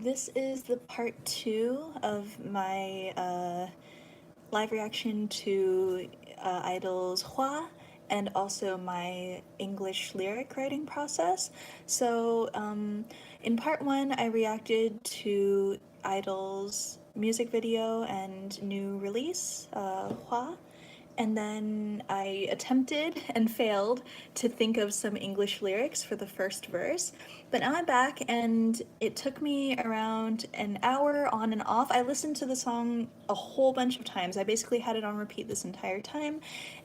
This is the part 2 of my live reaction to I-DLE's HWAA and also my English lyric writing process. So in part 1 I reacted to I-DLE's music video and new release, HWAA. And then I attempted and failed to think of some English lyrics for the first verse. But now I'm back and it took me around an hour on and off. I listened to the song a whole bunch of times. I basically had it on repeat this entire time.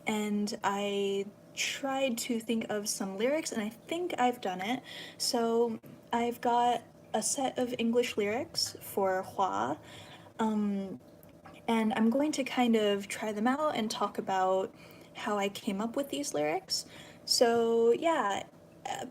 And I tried to think of some lyrics and I think I've done it. So I've got a set of English lyrics for HWAA. And I'm going to kind of try them out and talk about how I came up with these lyrics. So yeah,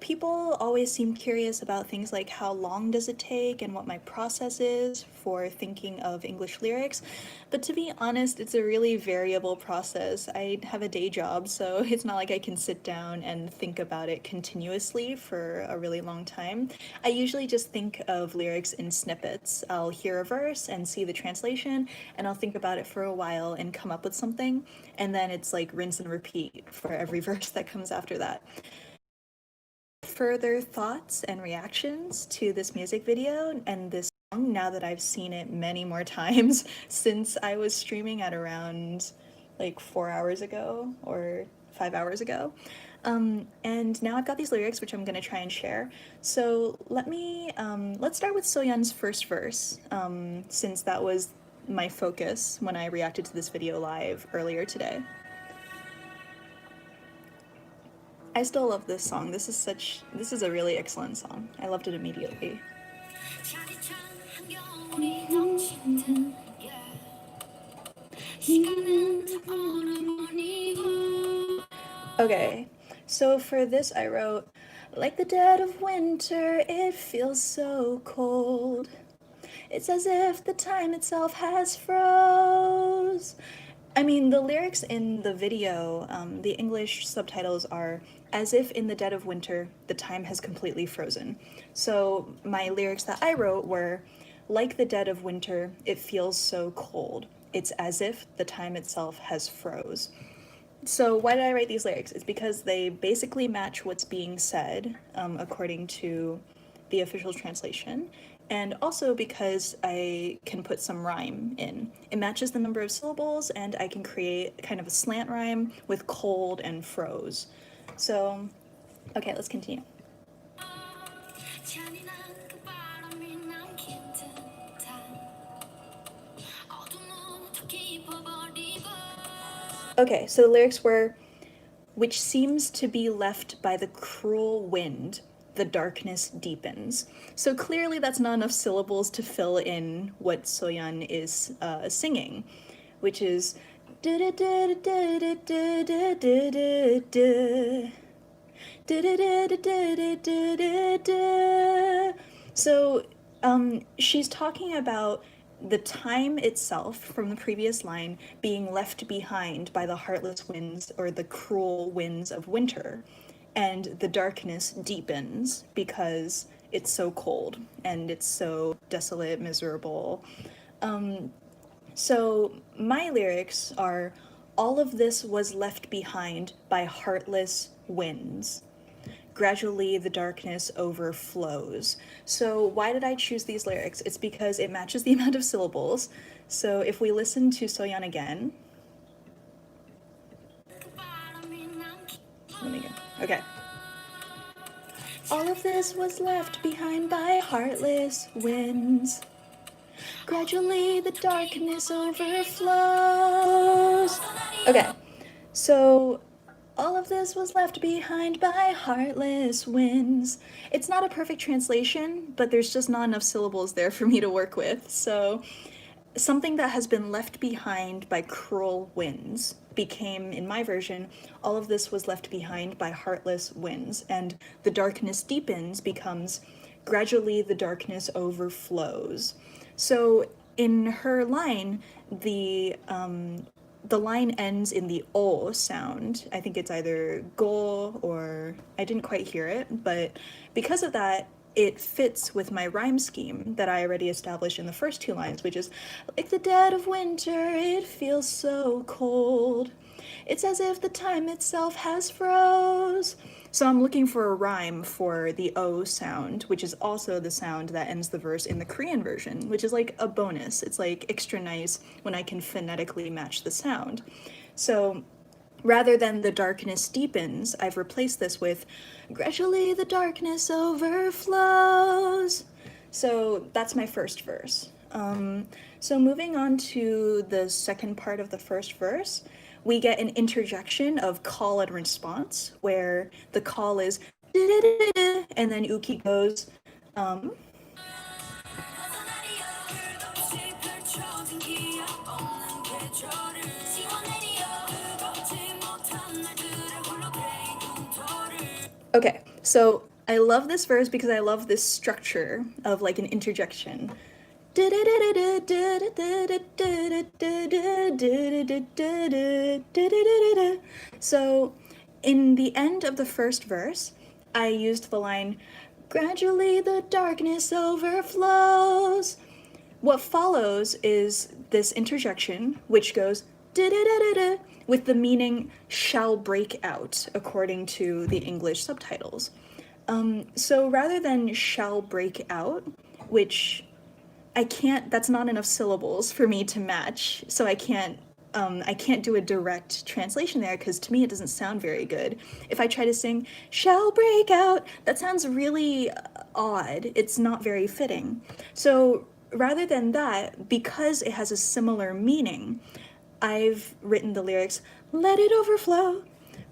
people always seem curious about things like how long does it take and what my process is for thinking of English lyrics. But to be honest, it's a really variable process. I have a day job, so it's not like I can sit down and think about it continuously for a really long time. I usually just think of lyrics in snippets. I'll hear a verse and see the translation, and I'll think about it for a while and come up with something, and then it's like rinse and repeat for every verse that comes after that. Further thoughts and reactions to this music video and this song now that I've seen it many more times since I was streaming at around like 4 hours ago or 5 hours ago. And now I've got these lyrics, which I'm gonna try and share. So let's start with Soyeon's first verse, since that was my focus when I reacted to this video live earlier today. I still love this song. This is a really excellent song. I loved it immediately. Okay, so for this I wrote, like the dead of winter, it feels so cold. It's as if the time itself has froze. I mean, the lyrics in the video, the English subtitles are, as if in the dead of winter, the time has completely frozen. So my lyrics that I wrote were, like the dead of winter, it feels so cold. It's as if the time itself has froze. So why did I write these lyrics? It's because they basically match what's being said, according to the official translation, and also because I can put some rhyme in. It matches the number of syllables, and I can create kind of a slant rhyme with cold and froze. So, okay, let's continue. Okay, so the lyrics were, which seems to be left by the cruel wind, the darkness deepens. So clearly that's not enough syllables to fill in what Soyeon is singing, which is so she's talking about the time itself from the previous line being left behind by the heartless winds or the cruel winds of winter, and the darkness deepens because it's so cold and it's so desolate, miserable. So my lyrics are, all of this was left behind by heartless winds. Gradually the darkness overflows. So why did I choose these lyrics? It's because it matches the amount of syllables. So if we listen to Soyeon again. Let me go. Okay. All of this was left behind by heartless winds. Gradually the darkness overflows. Okay, so all of this was left behind by heartless winds. It's not a perfect translation, but there's just not enough syllables there for me to work with. So something that has been left behind by cruel winds became, in my version, all of this was left behind by heartless winds. And the darkness deepens becomes, gradually the darkness overflows. So in her line, the line ends in the o sound. I think it's either go or I didn't quite hear it, but because of that, it fits with my rhyme scheme that I already established in the first two lines, which is, like the dead of winter, it feels so cold. It's as if the time itself has froze. So I'm looking for a rhyme for the O sound, which is also the sound that ends the verse in the Korean version, which is like a bonus. It's like extra nice when I can phonetically match the sound. So rather than the darkness deepens, I've replaced this with gradually the darkness overflows. So that's my first verse. So moving on to the second part of the first verse, we get an interjection of call and response, where the call is and then Uki goes, okay, so I love this verse because I love this structure of like an interjection. So in the end of the first verse, I used the line, gradually the darkness overflows. What follows is this interjection, which goes with the meaning shall break out, according to the English subtitles. So rather than shall break out, which I can't, that's not enough syllables for me to match, so I can't do a direct translation there because to me it doesn't sound very good. If I try to sing shall break out, that sounds really odd. It's not very fitting. So rather than that, because it has a similar meaning, I've written the lyrics, let it overflow,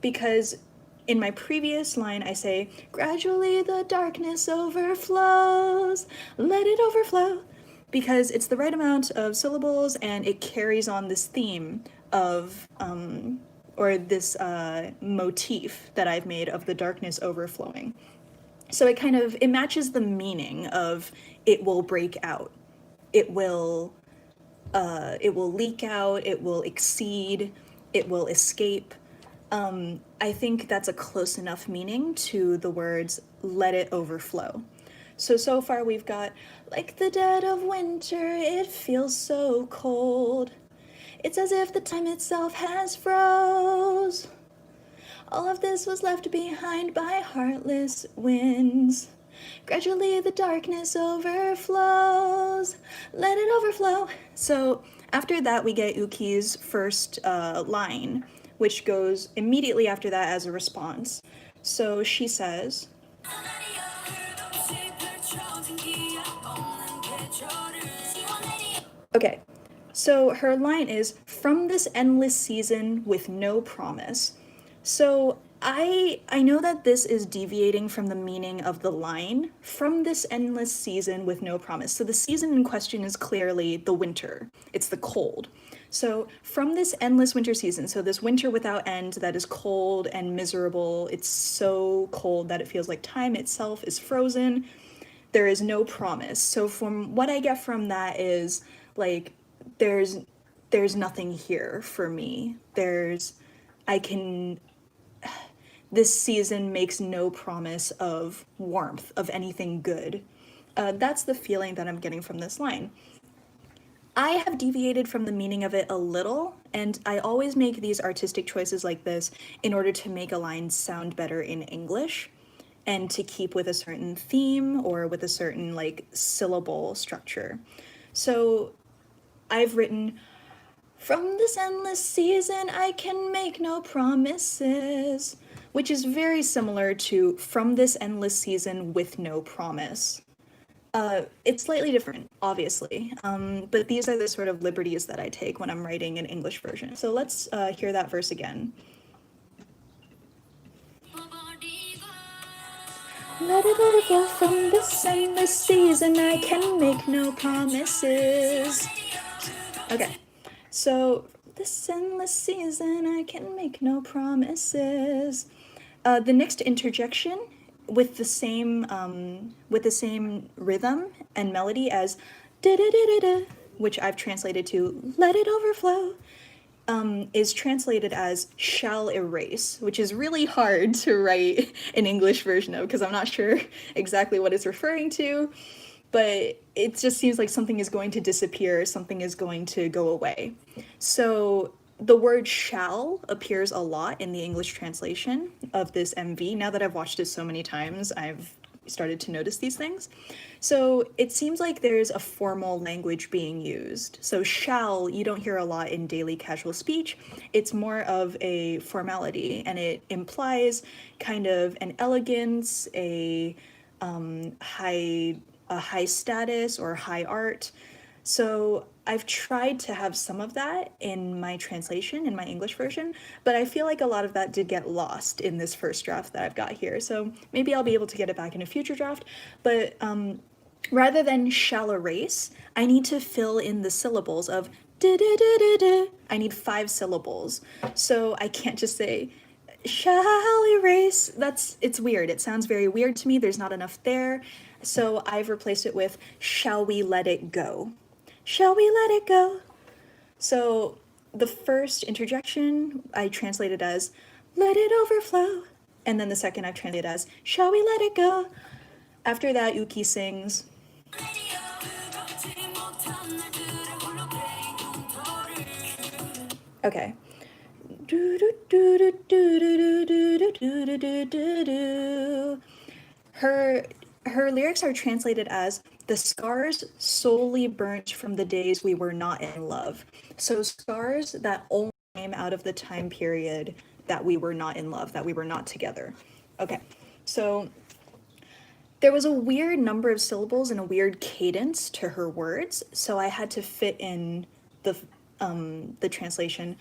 because in my previous line I say, gradually the darkness overflows, let it overflow, because it's the right amount of syllables and it carries on this theme of, or this motif that I've made of the darkness overflowing. So it matches the meaning of it will break out. It will leak out, it will exceed, it will escape. I think that's a close enough meaning to the words let it overflow. So far we've got, like the dead of winter, it feels so cold. It's as if the time itself has froze. All of this was left behind by heartless winds. Gradually the darkness overflows. Let it overflow. So after that we get Uki's first line, which goes immediately after that as a response. So she says, okay, so her line is, from this endless season with no promise. So I know that this is deviating from the meaning of the line, from this endless season with no promise. So the season in question is clearly the winter. It's the cold. So from this endless winter season, so this winter without end that is cold and miserable, it's so cold that it feels like time itself is frozen, there is no promise. So from what I get from that is, like, there's nothing here for me. This season makes no promise of warmth, of anything good. That's the feeling that I'm getting from this line. I have deviated from the meaning of it a little, and I always make these artistic choices like this in order to make a line sound better in English and to keep with a certain theme or with a certain like syllable structure. So I've written, from this endless season I can make no promises, which is very similar to from this endless season with no promise. It's slightly different, obviously, but these are the sort of liberties that I take when I'm writing an English version. So let's hear that verse again. Let it overflow from this endless season, I can make no promises. Okay, so this endless season, I can make no promises. The next interjection with the same rhythm and melody as da da da da da, which I've translated to let it overflow, is translated as shall erase, which is really hard to write an English version of because I'm not sure exactly what it's referring to, but it just seems like something is going to disappear, something is going to go away. So the word shall appears a lot in the English translation of this MV. Now that I've watched it so many times, I've started to notice these things. So it seems like there's a formal language being used. So shall, you don't hear a lot in daily casual speech. It's more of a formality, and it implies kind of an elegance, high a high status or high art. So I've tried to have some of that in my translation, in my English version, but I feel like a lot of that did get lost in this first draft that I've got here. So maybe I'll be able to get it back in a future draft. But rather than shall erase, I need to fill in the syllables of da-da-da-da-da. I need 5 syllables. So I can't just say shall erase. It's weird. It sounds very weird to me. There's not enough there. So I've replaced it with shall we let it go? Shall we let it go? So the first interjection I translated as let it overflow. And then the second I've translated as shall we let it go? After that, Uki sings. Okay. Her lyrics are translated as the scars solely burnt from the days we were not in love. So scars that only came out of the time period that we were not in love, that we were not together. Okay, so there was a weird number of syllables and a weird cadence to her words, so I had to fit in the translation.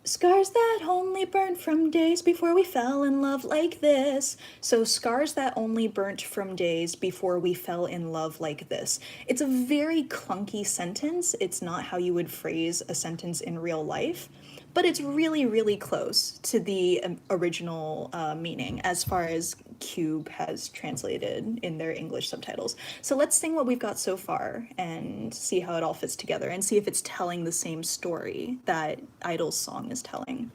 Scars that only burnt from days before we fell in love like this. So scars that only burnt from days before we fell in love like this. It's a very clunky sentence. It's not how you would phrase a sentence in real life, but it's really, really close to the original meaning as far as Cube has translated in their English subtitles. So let's sing what we've got so far and see how it all fits together and see if it's telling the same story that I-DLE's song is telling.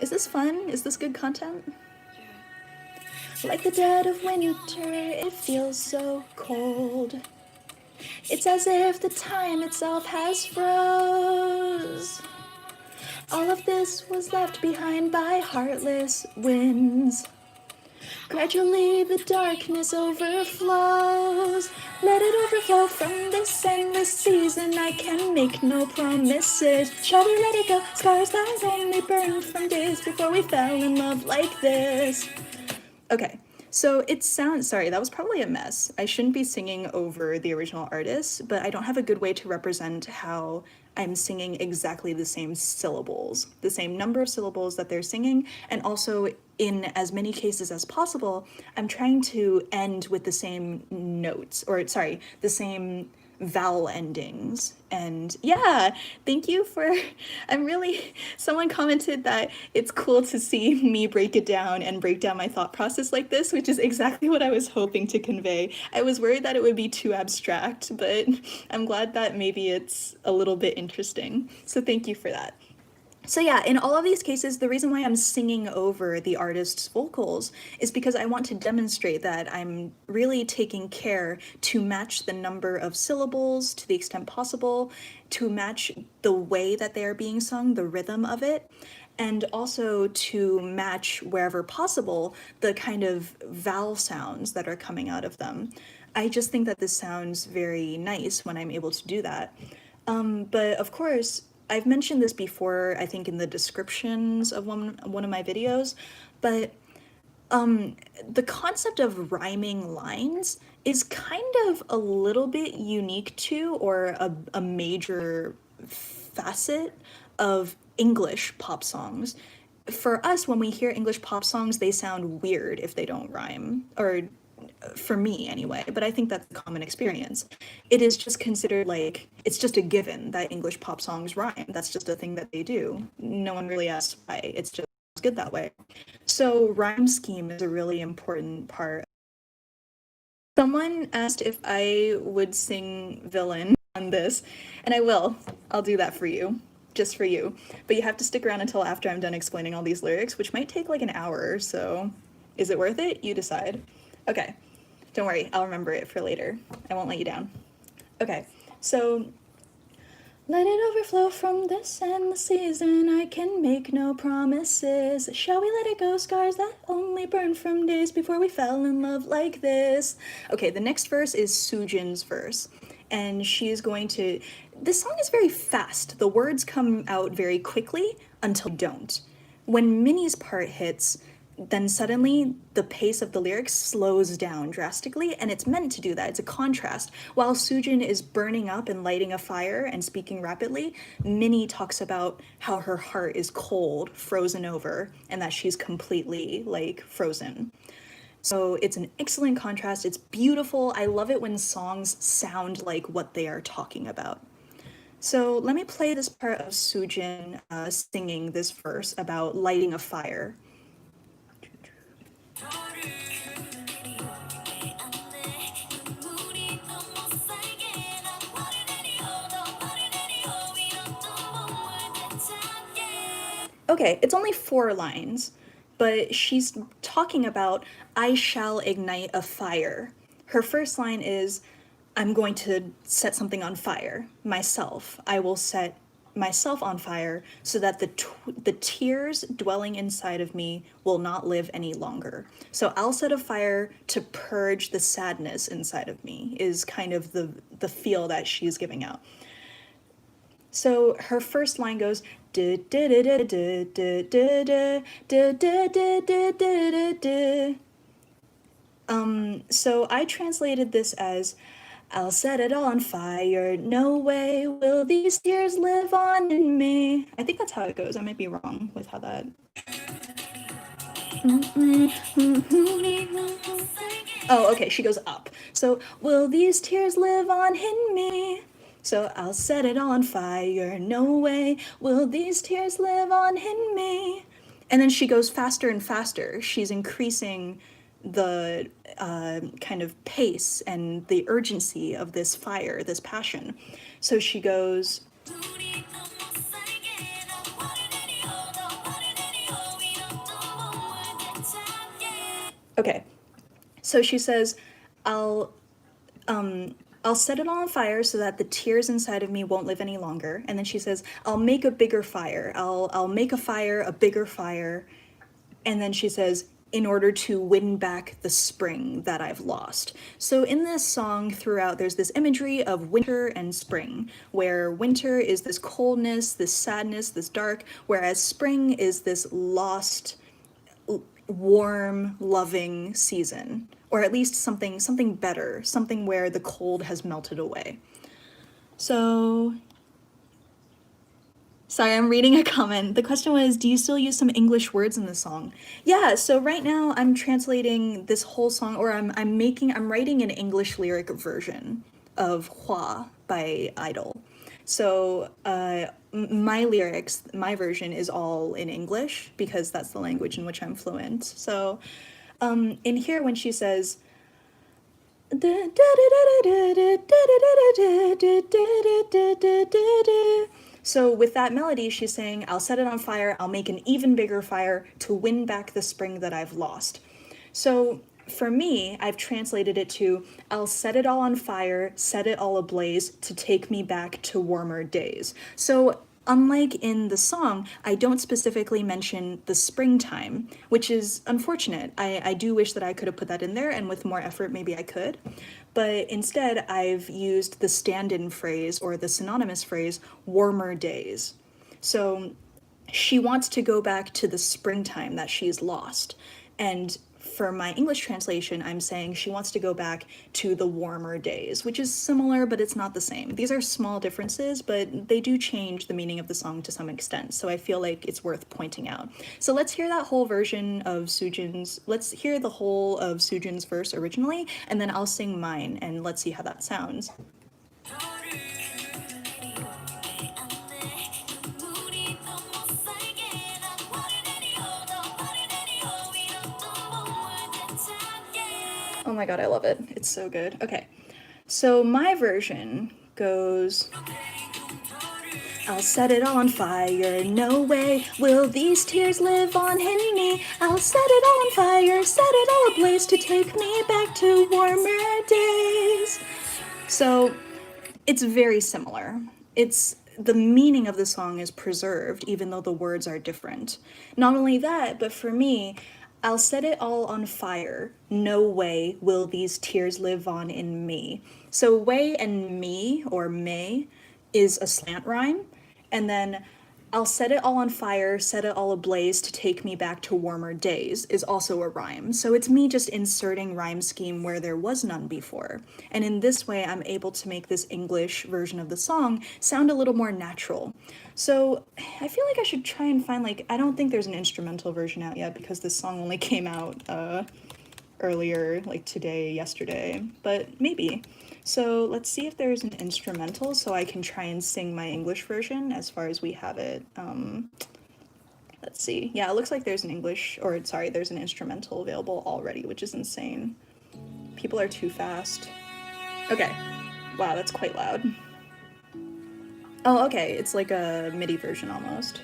Is this fun? Is this good content? Like the dead of winter, it feels so cold. It's as if the time itself has froze. All of this was left behind by heartless winds. Gradually the darkness overflows. Let it overflow from this endless season. I can make no promises. Shall we let it go? Scars that only burned from days before we fell in love like this. Okay, so it sounds, sorry, that was probably a mess. I shouldn't be singing over the original artist, but I don't have a good way to represent how I'm singing exactly the same syllables, the same number of syllables that they're singing, and also in as many cases as possible, I'm trying to end with the same notes, or sorry, the same vowel endings. And yeah, thank you for, someone commented that it's cool to see me break it down and break down my thought process like this, which is exactly what I was hoping to convey. I was worried that it would be too abstract, but I'm glad that maybe it's a little bit interesting. So thank you for that. So yeah, in all of these cases, the reason why I'm singing over the artist's vocals is because I want to demonstrate that I'm really taking care to match the number of syllables to the extent possible, to match the way that they are being sung, the rhythm of it, and also to match, wherever possible, the kind of vowel sounds that are coming out of them. I just think that this sounds very nice when I'm able to do that. But of course, I've mentioned this before, I think in the descriptions of one of my videos, but the concept of rhyming lines is kind of a little bit unique to, or a major facet of English pop songs. For us, when we hear English pop songs, they sound weird if they don't rhyme, or for me anyway, but I think that's a common experience. It is just considered like, it's just a given that English pop songs rhyme. That's just a thing that they do. No one really asks why, it's just good that way. So rhyme scheme is a really important part. Someone asked if I would sing Villain. on this, and I'll do that for you, just for you. But you have to stick around until after I'm done explaining all these lyrics, which might take like an hour, so is it worth it? You decide. Okay, don't worry, I'll remember it for later. I won't let you down. Okay, so let it overflow from this endless season. I can make no promises. Shall we let it go? Scars that only burn from days before we fell in love like this. Okay, the next verse is Soojin's verse. And she's going to. This song is very fast. The words come out very quickly until they don't. When Minnie's part hits, then suddenly the pace of the lyrics slows down drastically, and it's meant to do that. It's a contrast. While Soojin is burning up and lighting a fire and speaking rapidly, Minnie talks about how her heart is cold, frozen over, and that she's completely, like, frozen. So it's an excellent contrast. It's beautiful. I love it when songs sound like what they are talking about. So let me play this part of Soojin singing this verse about lighting a fire. Okay, it's only 4 lines, but she's talking about, I shall ignite a fire. Her first line is, I'm going to set something on fire, myself. I will set myself on fire so that the tears dwelling inside of me will not live any longer. So I'll set a fire to purge the sadness inside of me, is kind of the feel that she's giving out. So her first line goes, so I translated this as, I'll set it all on fire, no way will these tears live on in me. I think that's how it goes. I might be wrong with how that. Oh, okay, she goes up. So, will these tears live on in me? So I'll set it all on fire, no way will these tears live on in me. And then she goes faster and faster. She's increasing the kind of pace and the urgency of this fire, this passion. So she goes, okay, so she says, I'll set it all on fire so that the tears inside of me won't live any longer. And then she says, I'll make a bigger fire. I'll make a fire, a bigger fire. And then she says, in order to win back the spring that I've lost. So in this song throughout, there's this imagery of winter and spring, where winter is this coldness, this sadness, this dark, whereas spring is this lost, warm, loving season, or at least something better, something where the cold has melted away. So, sorry, I'm reading a comment. The question was, do you still use some English words in the song? Yeah, so right now I'm translating this whole song, or I'm writing an English lyric version of HWAA by I-DLE. So my lyrics, my version is all in English because that's the language in which I'm fluent. So in here when she says, so with that melody, she's saying, I'll set it on fire, I'll make an even bigger fire to win back the spring that I've lost. So for me, I've translated it to, I'll set it all on fire, set it all ablaze to take me back to warmer days. So unlike in the song, I don't specifically mention the springtime, which is unfortunate. I do wish that I could have put that in there, and with more effort, maybe I could. But instead, I've used the stand-in phrase, or the synonymous phrase, warmer days. So she wants to go back to the springtime that she's lost. And for my English translation, I'm saying she wants to go back to the warmer days, which is similar, but it's not the same. These are small differences, but they do change the meaning of the song to some extent, so I feel like it's worth pointing out. So let's hear that whole version of let's hear the whole of Soojin's verse originally, and then I'll sing mine, and let's see how that sounds. Oh my god, I love it. It's so good. Okay, so my version goes, I'll set it all on fire, no way will these tears live on in me. I'll set it all on fire, set it all ablaze to take me back to warmer days. So it's very similar. It's the meaning of the song is preserved even though the words are different. Not only that, but for me, I'll set it all on fire. No way will these tears live on in me. So way and me or may is a slant rhyme, and then I'll set it all on fire, set it all ablaze to take me back to warmer days is also a rhyme. So it's me just inserting rhyme scheme where there was none before. And in this way, I'm able to make this English version of the song sound a little more natural. So I feel like I should try and find, like, I don't think there's an instrumental version out yet because this song only came out earlier, like today, yesterday, but maybe. So let's see if there's an instrumental so I can try and sing my English version as far as we have it. Let's see. Yeah, it looks like there's an there's an instrumental available already, which is insane. People are too fast. Okay. Wow, that's quite loud. Oh, okay. It's like a MIDI version almost.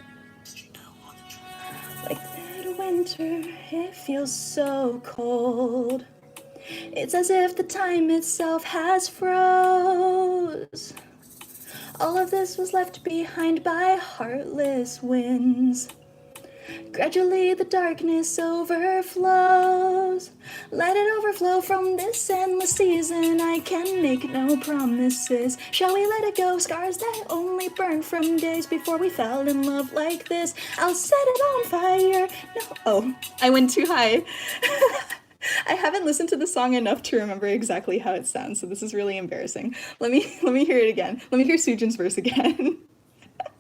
Like that winter, it feels so cold. It's as if the time itself has froze. All of this was left behind by heartless winds. Gradually the darkness overflows. Let it overflow from this endless season. I can make no promises. Shall we let it go? Scars that only burn from days before we fell in love like this. I'll set it on fire. No, oh, I went too high. I haven't listened to the song enough to remember exactly how it sounds, so this is really embarrassing. Let me hear it again. Let me hear Sujin's verse again.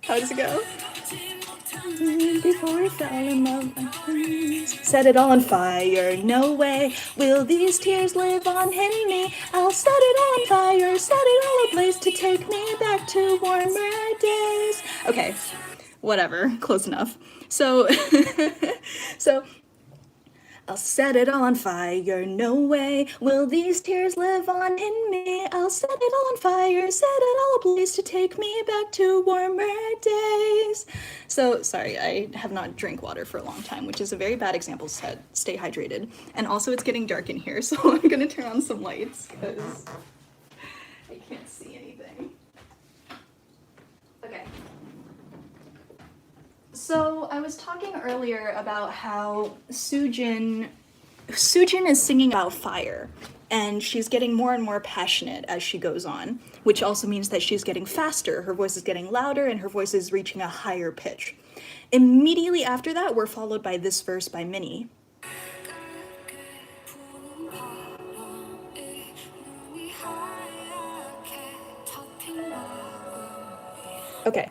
How does it go? Before we fell in love, set it all on fire. No way will these tears live on in me. I'll set it all on fire, set it all ablaze to take me back to warmer days. Okay, whatever, close enough. So, I'll set it all on fire, no way will these tears live on in me. I'll set it all on fire, set it all ablaze to take me back to warmer days. So, sorry, I have not drank water for a long time, which is a very bad example set. Stay hydrated. And also it's getting dark in here, so I'm gonna turn on some lights, because I can't see anything. Okay. So I was talking earlier about how Sujin is singing about fire, and she's getting more and more passionate as she goes on, which also means that she's getting faster, her voice is getting louder, and her voice is reaching a higher pitch. Immediately after that, we're followed by this verse by Minnie. Okay.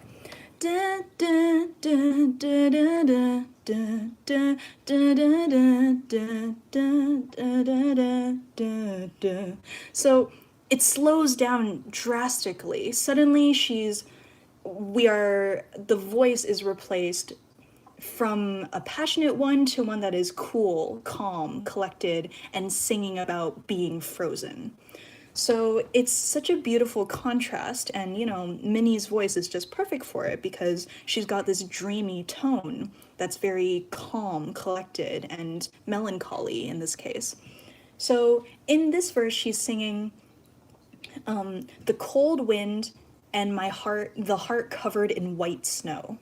So it slows down drastically. Suddenly the voice is replaced from a passionate one to one that is cool, calm, collected, and singing about being frozen. So it's such a beautiful contrast, and Minnie's voice is just perfect for it because she's got this dreamy tone that's very calm, collected, and melancholy in this case. So in this verse, she's singing the cold wind and the heart covered in white snow.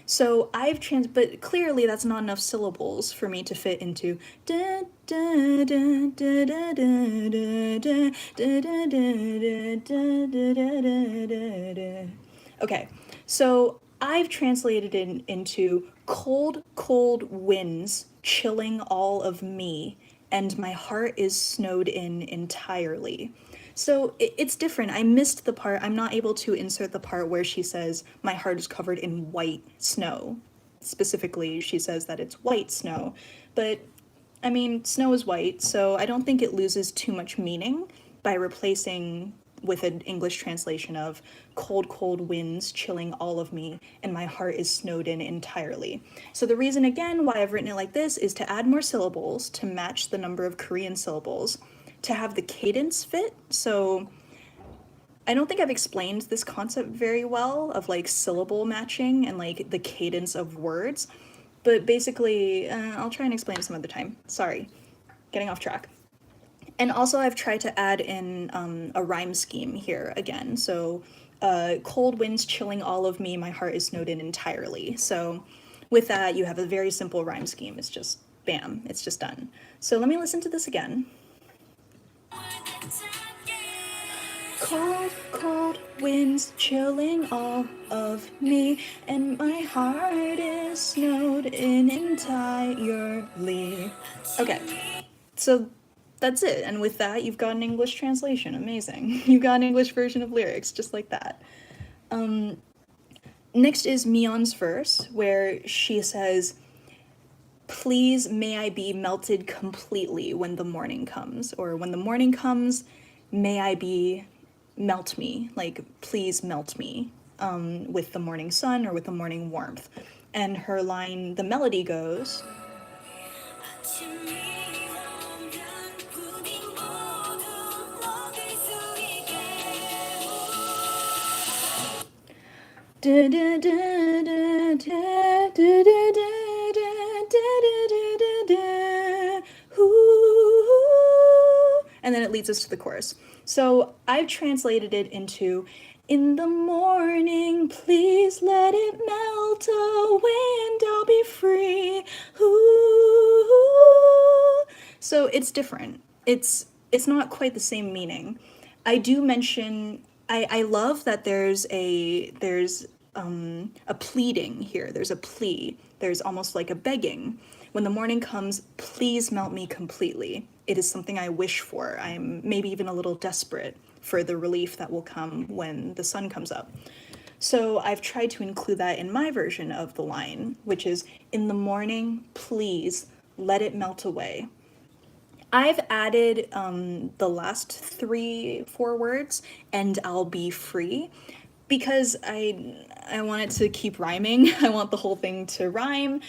So but clearly that's not enough syllables for me to fit into Okay, so I've translated it into cold, cold winds chilling all of me, and my heart is snowed in entirely. So it's different. I missed the part. I'm not able to insert the part where she says, my heart is covered in white snow. Specifically, she says that it's white snow. But, I mean, snow is white, so I don't think it loses too much meaning by replacing with an English translation of cold, cold winds chilling all of me, and my heart is snowed in entirely. So the reason, again, why I've written it like this is to add more syllables to match the number of Korean syllables, to have the cadence fit. So I don't think I've explained this concept very well of like syllable matching and like the cadence of words, but basically, I'll try and explain it some other time. Sorry, getting off track. And also I've tried to add in a rhyme scheme here again. So cold winds chilling all of me, my heart is snowed in entirely. So with that, you have a very simple rhyme scheme. It's just bam, it's just done. So let me listen to this again. Cold, cold winds chilling all of me, and my heart is snowed in entirely. Okay, so that's it. And with that, you've got an English translation. Amazing. You got an English version of lyrics, just like that. Next is Mion's verse, where she says, please may I be melted completely when the morning comes, or when the morning comes, may I be melt me, like please melt me with the morning sun or with the morning warmth. And her line, the melody goes, and then it leads us to the chorus. So I've translated it into, in the morning, please let it melt away and I'll be free. Ooh. So it's different. It's not quite the same meaning. I do mention, I love that there's a pleading here. There's a plea. There's almost like a begging. When the morning comes, please melt me completely. It is something I wish for. I'm maybe even a little desperate for the relief that will come when the sun comes up. So I've tried to include that in my version of the line, which is, in the morning, please let it melt away. I've added the last 3-4 words, and I'll be free, because I want it to keep rhyming. I want the whole thing to rhyme.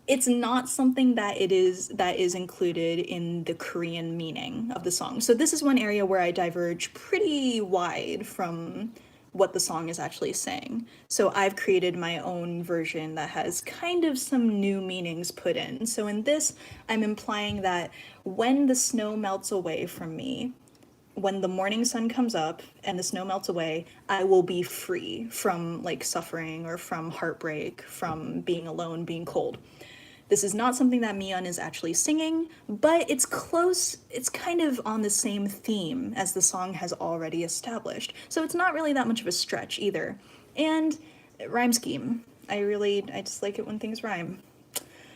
It's not something that is included in the Korean meaning of the song. So this is one area where I diverge pretty wide from what the song is actually saying. So I've created my own version that has kind of some new meanings put in. So in this, I'm implying that when the snow melts away from me, when the morning sun comes up and the snow melts away, I will be free from like suffering or from heartbreak, from being alone, being cold. This is not something that Mion is actually singing, but it's close. It's kind of on the same theme as the song has already established. So it's not really that much of a stretch either. And rhyme scheme. I just like it when things rhyme.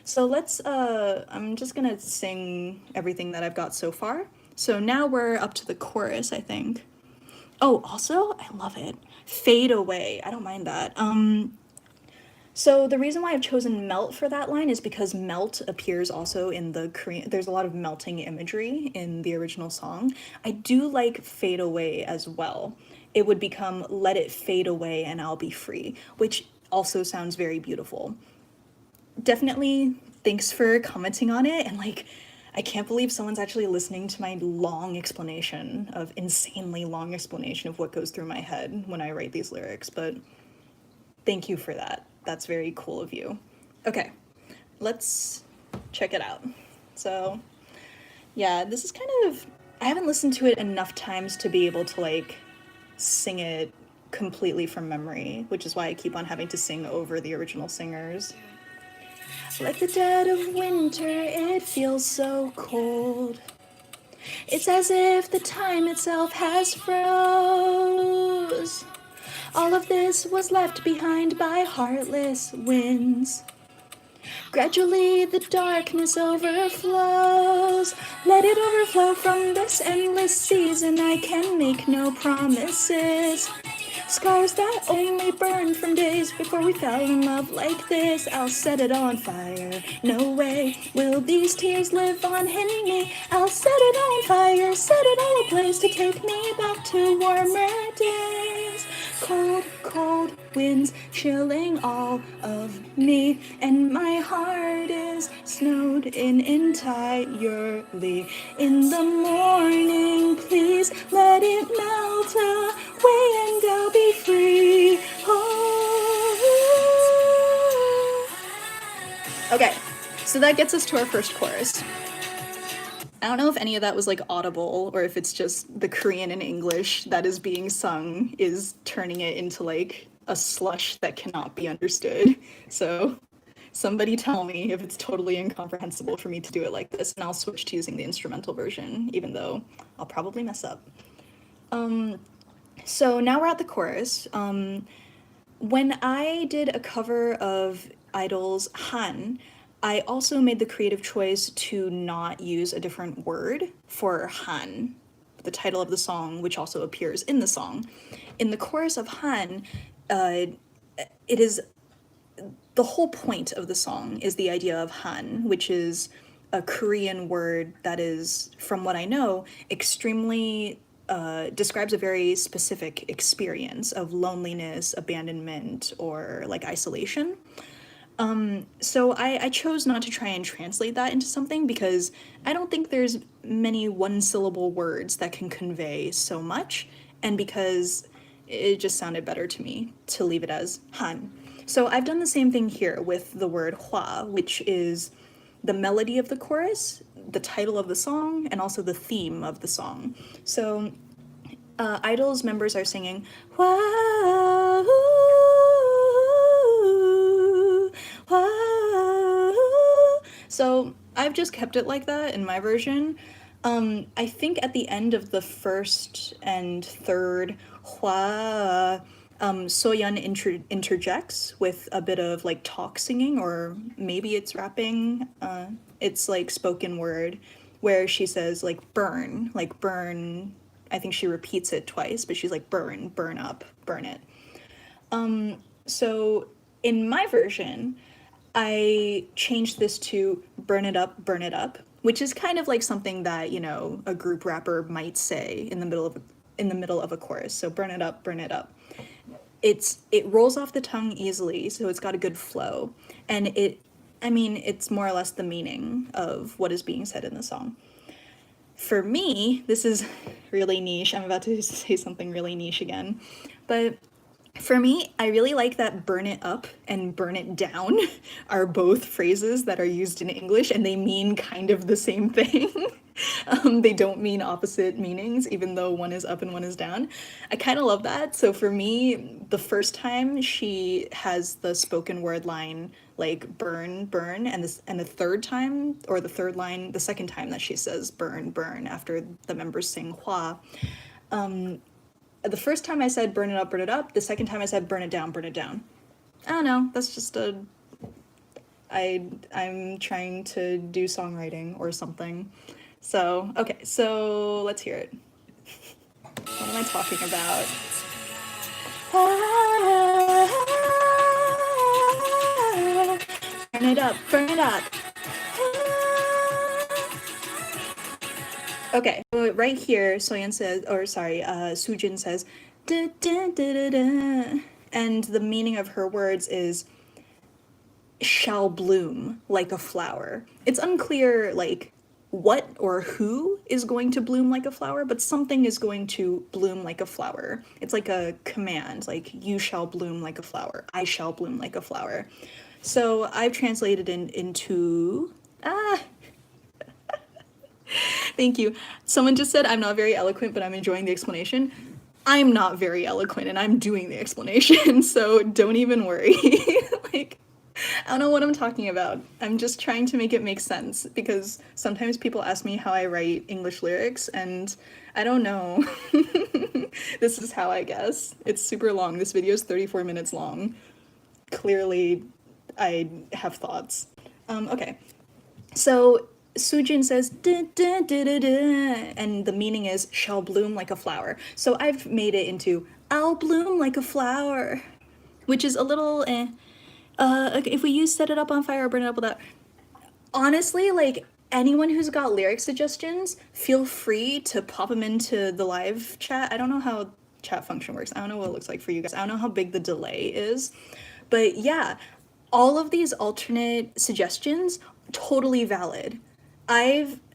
So let's, I'm just gonna sing everything that I've got so far. So now we're up to the chorus, I think. Oh, also, I love it. Fade away. I don't mind that. So the reason why I've chosen melt for that line is because melt appears also in the Korean, there's a lot of melting imagery in the original song. I do like fade away as well. It would become let it fade away and I'll be free, which also sounds very beautiful. Definitely thanks for commenting on it, and like, I can't believe someone's actually listening to my insanely long explanation of what goes through my head when I write these lyrics, but thank you for that. That's very cool of you. Okay, let's check it out. So, yeah, this is kind of, I haven't listened to it enough times to be able to like sing it completely from memory, which is why I keep on having to sing over the original singers. Like the dead of winter, it feels so cold. It's as if the time itself has froze. All of this was left behind by heartless winds. Gradually the darkness overflows. Let it overflow from this endless season. I can make no promises. Scars that only burn from days before we fell in love like this. I'll set it on fire. No way will these tears live on in me. I'll set it on fire, set it all ablaze to take me back to warmer days. Cold, cold winds chilling all of me, and my heart is snowed in entirely. In the morning, please let it melt away So that gets us to our first chorus. I don't know if any of that was like audible or if it's just the Korean and English that is being sung is turning it into like a slush that cannot be understood. So somebody tell me if it's totally incomprehensible for me to do it like this, and I'll switch to using the instrumental version, even though I'll probably mess up. So now we're at the chorus. When I did a cover of I-DLE's Han, I also made the creative choice to not use a different word for Han, the title of the song, which also appears in the song. In the chorus of Han, it is the whole point of the song is the idea of Han, which is a Korean word that is, from what I know, extremely describes a very specific experience of loneliness, abandonment, or like isolation. So I chose not to try and translate that into something because I don't think there's many one-syllable words that can convey so much, and because it just sounded better to me to leave it as Han. So I've done the same thing here with the word HWAA, which is the melody of the chorus, the title of the song, and also the theme of the song. So I-DLE's members are singing HWAA, so I've just kept it like that in my version. I think at the end of the first and third hua, Soyeon interjects with a bit of like talk singing, or maybe it's rapping. It's like spoken word where she says like burn. I think she repeats it twice, but she's like burn, burn up, burn it. So in my version, I changed this to burn it up, which is kind of like something that, you know, a group rapper might say in the middle of a chorus. So burn it up, burn it up. It rolls off the tongue easily, so it's got a good flow. And it's more or less the meaning of what is being said in the song. For me, this is really niche. I'm about to say something really niche again. But for me, I really like that burn it up and burn it down are both phrases that are used in English, and they mean kind of the same thing. They don't mean opposite meanings, even though one is up and one is down. I kind of love that. So for me, the first time she has the spoken word line like burn, burn, and the third time, or the third line, the second time that she says burn, burn after the members sing hua, the first time I said burn it up, burn it up. The second time I said burn it down, burn it down. I don't know. That's just I'm trying to do songwriting or something. So, okay, so let's hear it. What am I talking about? Burn it up, burn it up. Okay, so right here, Soyeon says, Sujin says, da, da, da, da, da, and the meaning of her words is shall bloom like a flower. It's unclear, like, what or who is going to bloom like a flower, but something is going to bloom like a flower. It's like a command, like, you shall bloom like a flower, I shall bloom like a flower. So I've translated into, thank you. Someone just said I'm not very eloquent, but I'm enjoying the explanation. I'm not very eloquent, and I'm doing the explanation, so don't even worry. Like, I don't know what I'm talking about. I'm just trying to make it make sense, because sometimes people ask me how I write English lyrics, and I don't know. This is how, I guess. It's super long. This video is 34 minutes long. Clearly, I have thoughts. Okay. So Sujin says, da, da, da, da, da, and the meaning is shall bloom like a flower. So I've made it into I'll bloom like a flower, which is a little if we use set it up on fire or burn it up without, honestly, like, anyone who's got lyric suggestions, feel free to pop them into the live chat. I don't know how chat function works. I don't know what it looks like for you guys. I don't know how big the delay is, but yeah, all of these alternate suggestions, totally valid.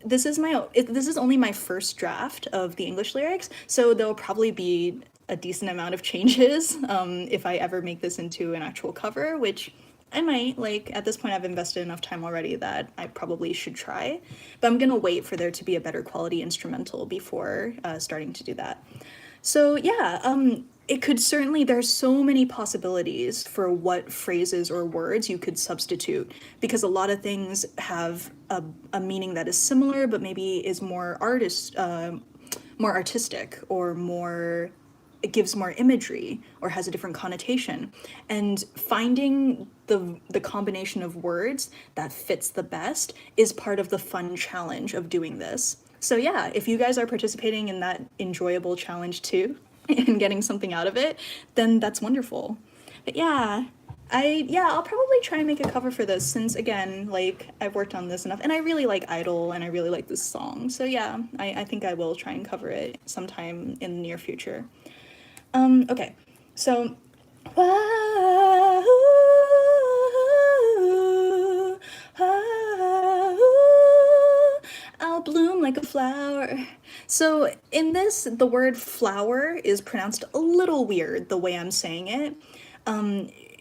This is only my first draft of the English lyrics, so there'll probably be a decent amount of changes if I ever make this into an actual cover, which I might, like, at this point I've invested enough time already that I probably should try, but I'm gonna wait for there to be a better quality instrumental before starting to do that. So yeah, it could certainly, there's so many possibilities for what phrases or words you could substitute, because a lot of things have a meaning that is similar, but maybe is more more artistic, or more, it gives more imagery, or has a different connotation. And finding the combination of words that fits the best is part of the fun challenge of doing this. So yeah, if you guys are participating in that enjoyable challenge too, and getting something out of it, then that's wonderful. But yeah, I'll probably try and make a cover for this, since again, like, I've worked on this enough, and I really like I-DLE, and I really like this song. So yeah, I think I will try and cover it sometime in the near future. Okay, so I'll bloom like a flower. So in this, the word flower is pronounced a little weird the way I'm saying it.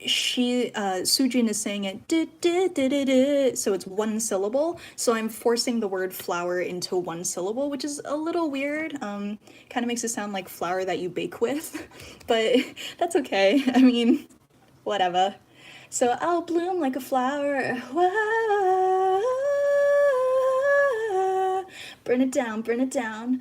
Sujin is saying it so it's one syllable. So I'm forcing the word flower into one syllable, which is a little weird. Kind of makes it sound like flour that you bake with, but that's okay. I mean, whatever. So I'll bloom like a flower. Whoa. Burn it down, burn it down.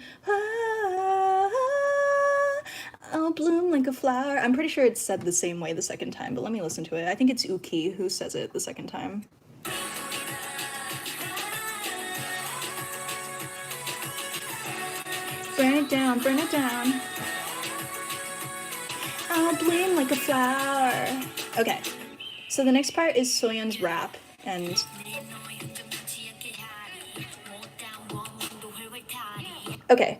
I'll bloom like a flower. I'm pretty sure it's said the same way the second time, but let me listen to it. I think it's Uki who says it the second time. Burn it down, burn it down. I'll bloom like a flower. Okay, so the next part is Soyeon's rap, and okay.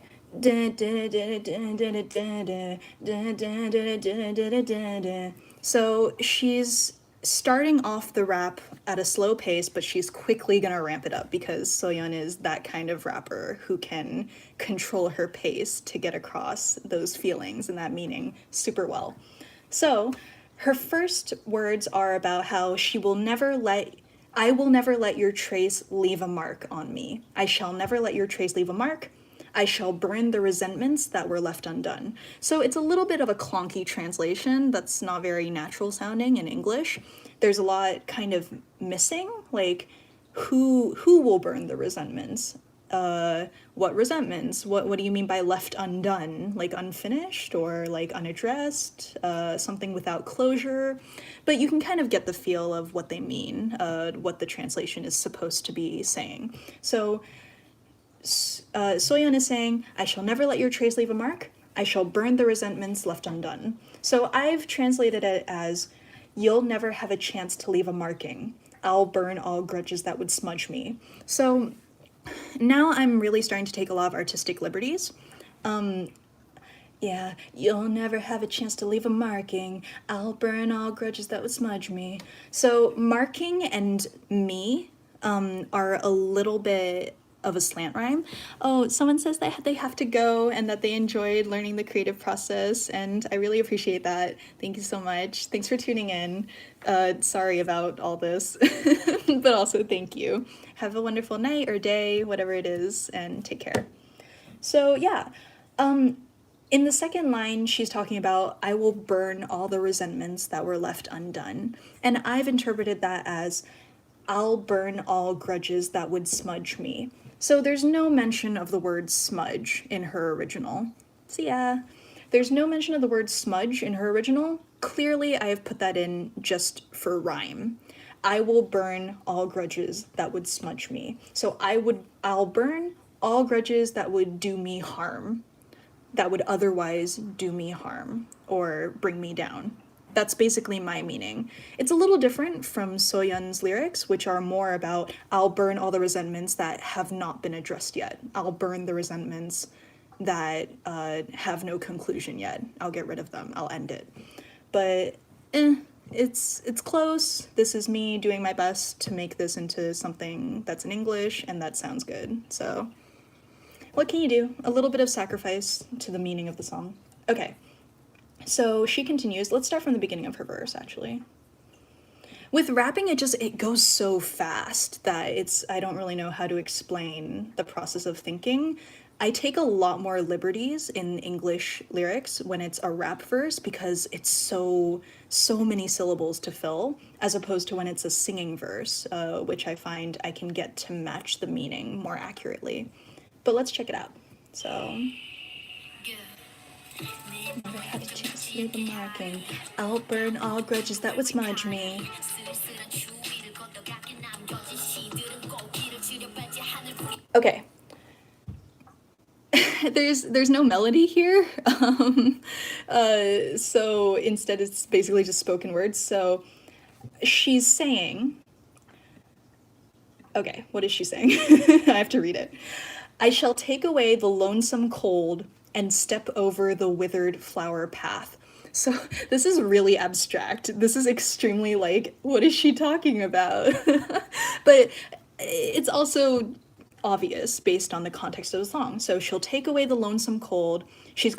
So she's starting off the rap at a slow pace, but she's quickly gonna ramp it up, because Soyeon is that kind of rapper who can control her pace to get across those feelings and that meaning super well. So her first words are about how I will never let your trace leave a mark on me. I shall never let your trace leave a mark. I shall burn the resentments that were left undone. So it's a little bit of a clunky translation that's not very natural sounding in English. There's a lot kind of missing, like who will burn the resentments? What resentments? What do you mean by left undone? Like unfinished, or like unaddressed? Something without closure? But you can kind of get the feel of what they mean, what the translation is supposed to be saying. So Soyeon is saying, I shall never let your trace leave a mark. I shall burn the resentments left undone. So I've translated it as, you'll never have a chance to leave a marking. I'll burn all grudges that would smudge me. So now I'm really starting to take a lot of artistic liberties. Yeah, you'll never have a chance to leave a marking. I'll burn all grudges that would smudge me. So marking and me are a little bit of a slant rhyme. Oh, someone says that they have to go and that they enjoyed learning the creative process, and I really appreciate that. Thank you so much. Thanks for tuning in. Sorry about all this, but also thank you. Have a wonderful night or day, whatever it is, and take care. So yeah, in the second line, she's talking about, I will burn all the resentments that were left undone. And I've interpreted that as, I'll burn all grudges that would smudge me. So there's no mention of the word smudge in her original. So yeah, there's no mention of the word smudge in her original. Clearly, I have put that in just for rhyme. I will burn all grudges that would smudge me. So I'll burn all grudges that would do me harm, that would otherwise do me harm or bring me down. That's basically my meaning. It's a little different from Soyeon's lyrics, which are more about, I'll burn all the resentments that have not been addressed yet. I'll burn the resentments that have no conclusion yet. I'll get rid of them. I'll end it. But it's close. This is me doing my best to make this into something that's in English, and that sounds good. So what can you do? A little bit of sacrifice to the meaning of the song. Okay. So she continues. Let's start from the beginning of her verse, actually. With rapping, it goes so fast that I don't really know how to explain the process of thinking. I take a lot more liberties in English lyrics when it's a rap verse because it's so many syllables to fill, as opposed to when it's a singing verse, which I find I can get to match the meaning more accurately. But let's check it out. So, never had a chance to leave a marking. I'll burn all grudges that would smudge me. Okay. There's no melody here. So instead it's basically just spoken words. So she's saying, okay, what is she saying? I have to read it. I shall take away the lonesome cold and step over the withered flower path. So this is really abstract. This is extremely like, what is she talking about? But it's also obvious based on the context of the song. So she'll take away the lonesome cold. She'll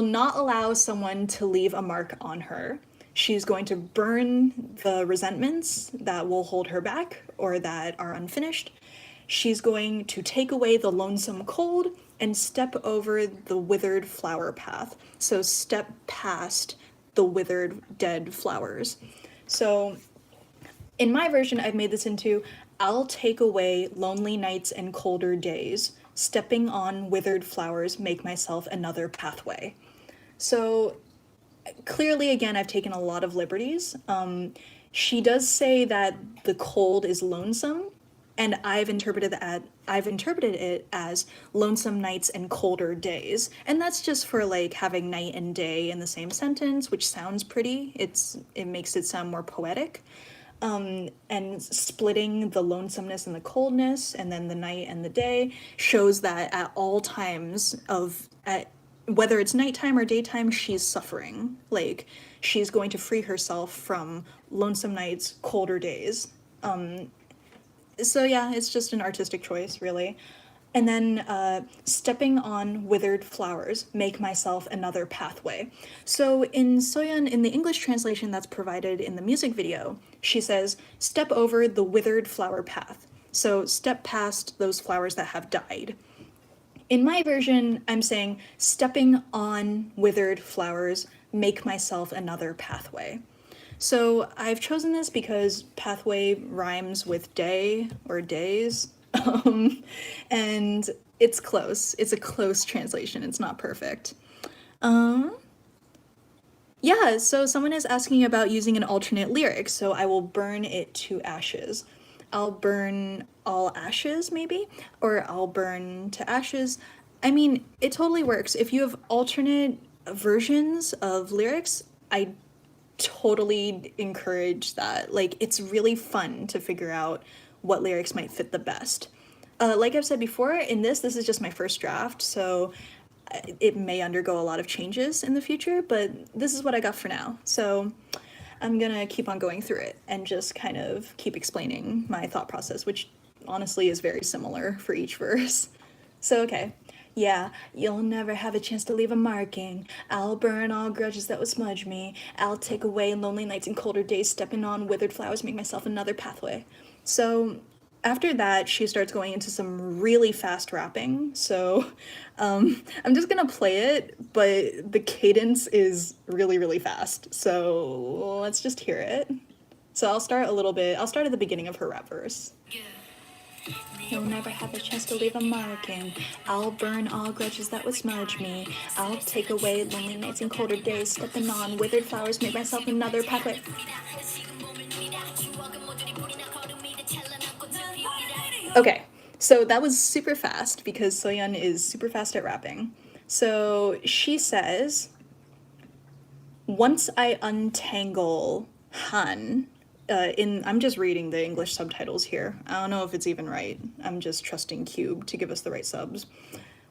not allow someone to leave a mark on her. She's going to burn the resentments that will hold her back or that are unfinished. She's going to take away the lonesome cold and step over the withered flower path. So step past the withered, dead flowers. So in my version, I've made this into, I'll take away lonely nights and colder days. Stepping on withered flowers, make myself another pathway. So clearly, again, I've taken a lot of liberties. She does say that the cold is lonesome, and I've interpreted it as lonesome nights and colder days. And that's just for like having night and day in the same sentence, which sounds pretty. It makes it sound more poetic. And splitting the lonesomeness and the coldness and then the night and the day shows that at all times whether it's nighttime or daytime, she's suffering. Like, she's going to free herself from lonesome nights, colder days. So yeah, it's just an artistic choice, really. And then stepping on withered flowers, make myself another pathway. So in Soyeon, in the English translation that's provided in the music video, she says, step over the withered flower path. So step past those flowers that have died. In my version, I'm saying, stepping on withered flowers, make myself another pathway. So I've chosen this because pathway rhymes with day or days. And it's close. It's a close translation. It's not perfect. Yeah, so someone is asking about using an alternate lyric, so I will burn it to ashes. I'll burn all ashes, maybe? Or I'll burn to ashes. I mean, it totally works. If you have alternate versions of lyrics, I totally encourage that. Like, it's really fun to figure out what lyrics might fit the best. Like I've said before, this is just my first draft, so it may undergo a lot of changes in the future, but this is what I got for now. So I'm gonna keep on going through it and just kind of keep explaining my thought process, which honestly is very similar for each verse. So, okay. Yeah, you'll never have a chance to leave a marking. I'll burn all grudges that would smudge me. I'll take away lonely nights and colder days, stepping on withered flowers, make myself another pathway. So after that, she starts going into some really fast rapping. So I'm just gonna play it, but the cadence is really, really fast. So let's just hear it. So I'll start at the beginning of her rap verse. You'll never have a chance to leave a marking. I'll burn all grudges that would smudge me. I'll take away lonely nights and colder days, stepping on withered flowers, make myself another pathway. Okay, so that was super fast because Soyeon is super fast at rapping. So she says, once I untangle Han, I'm just reading the English subtitles here. I don't know if it's even right. I'm just trusting Cube to give us the right subs.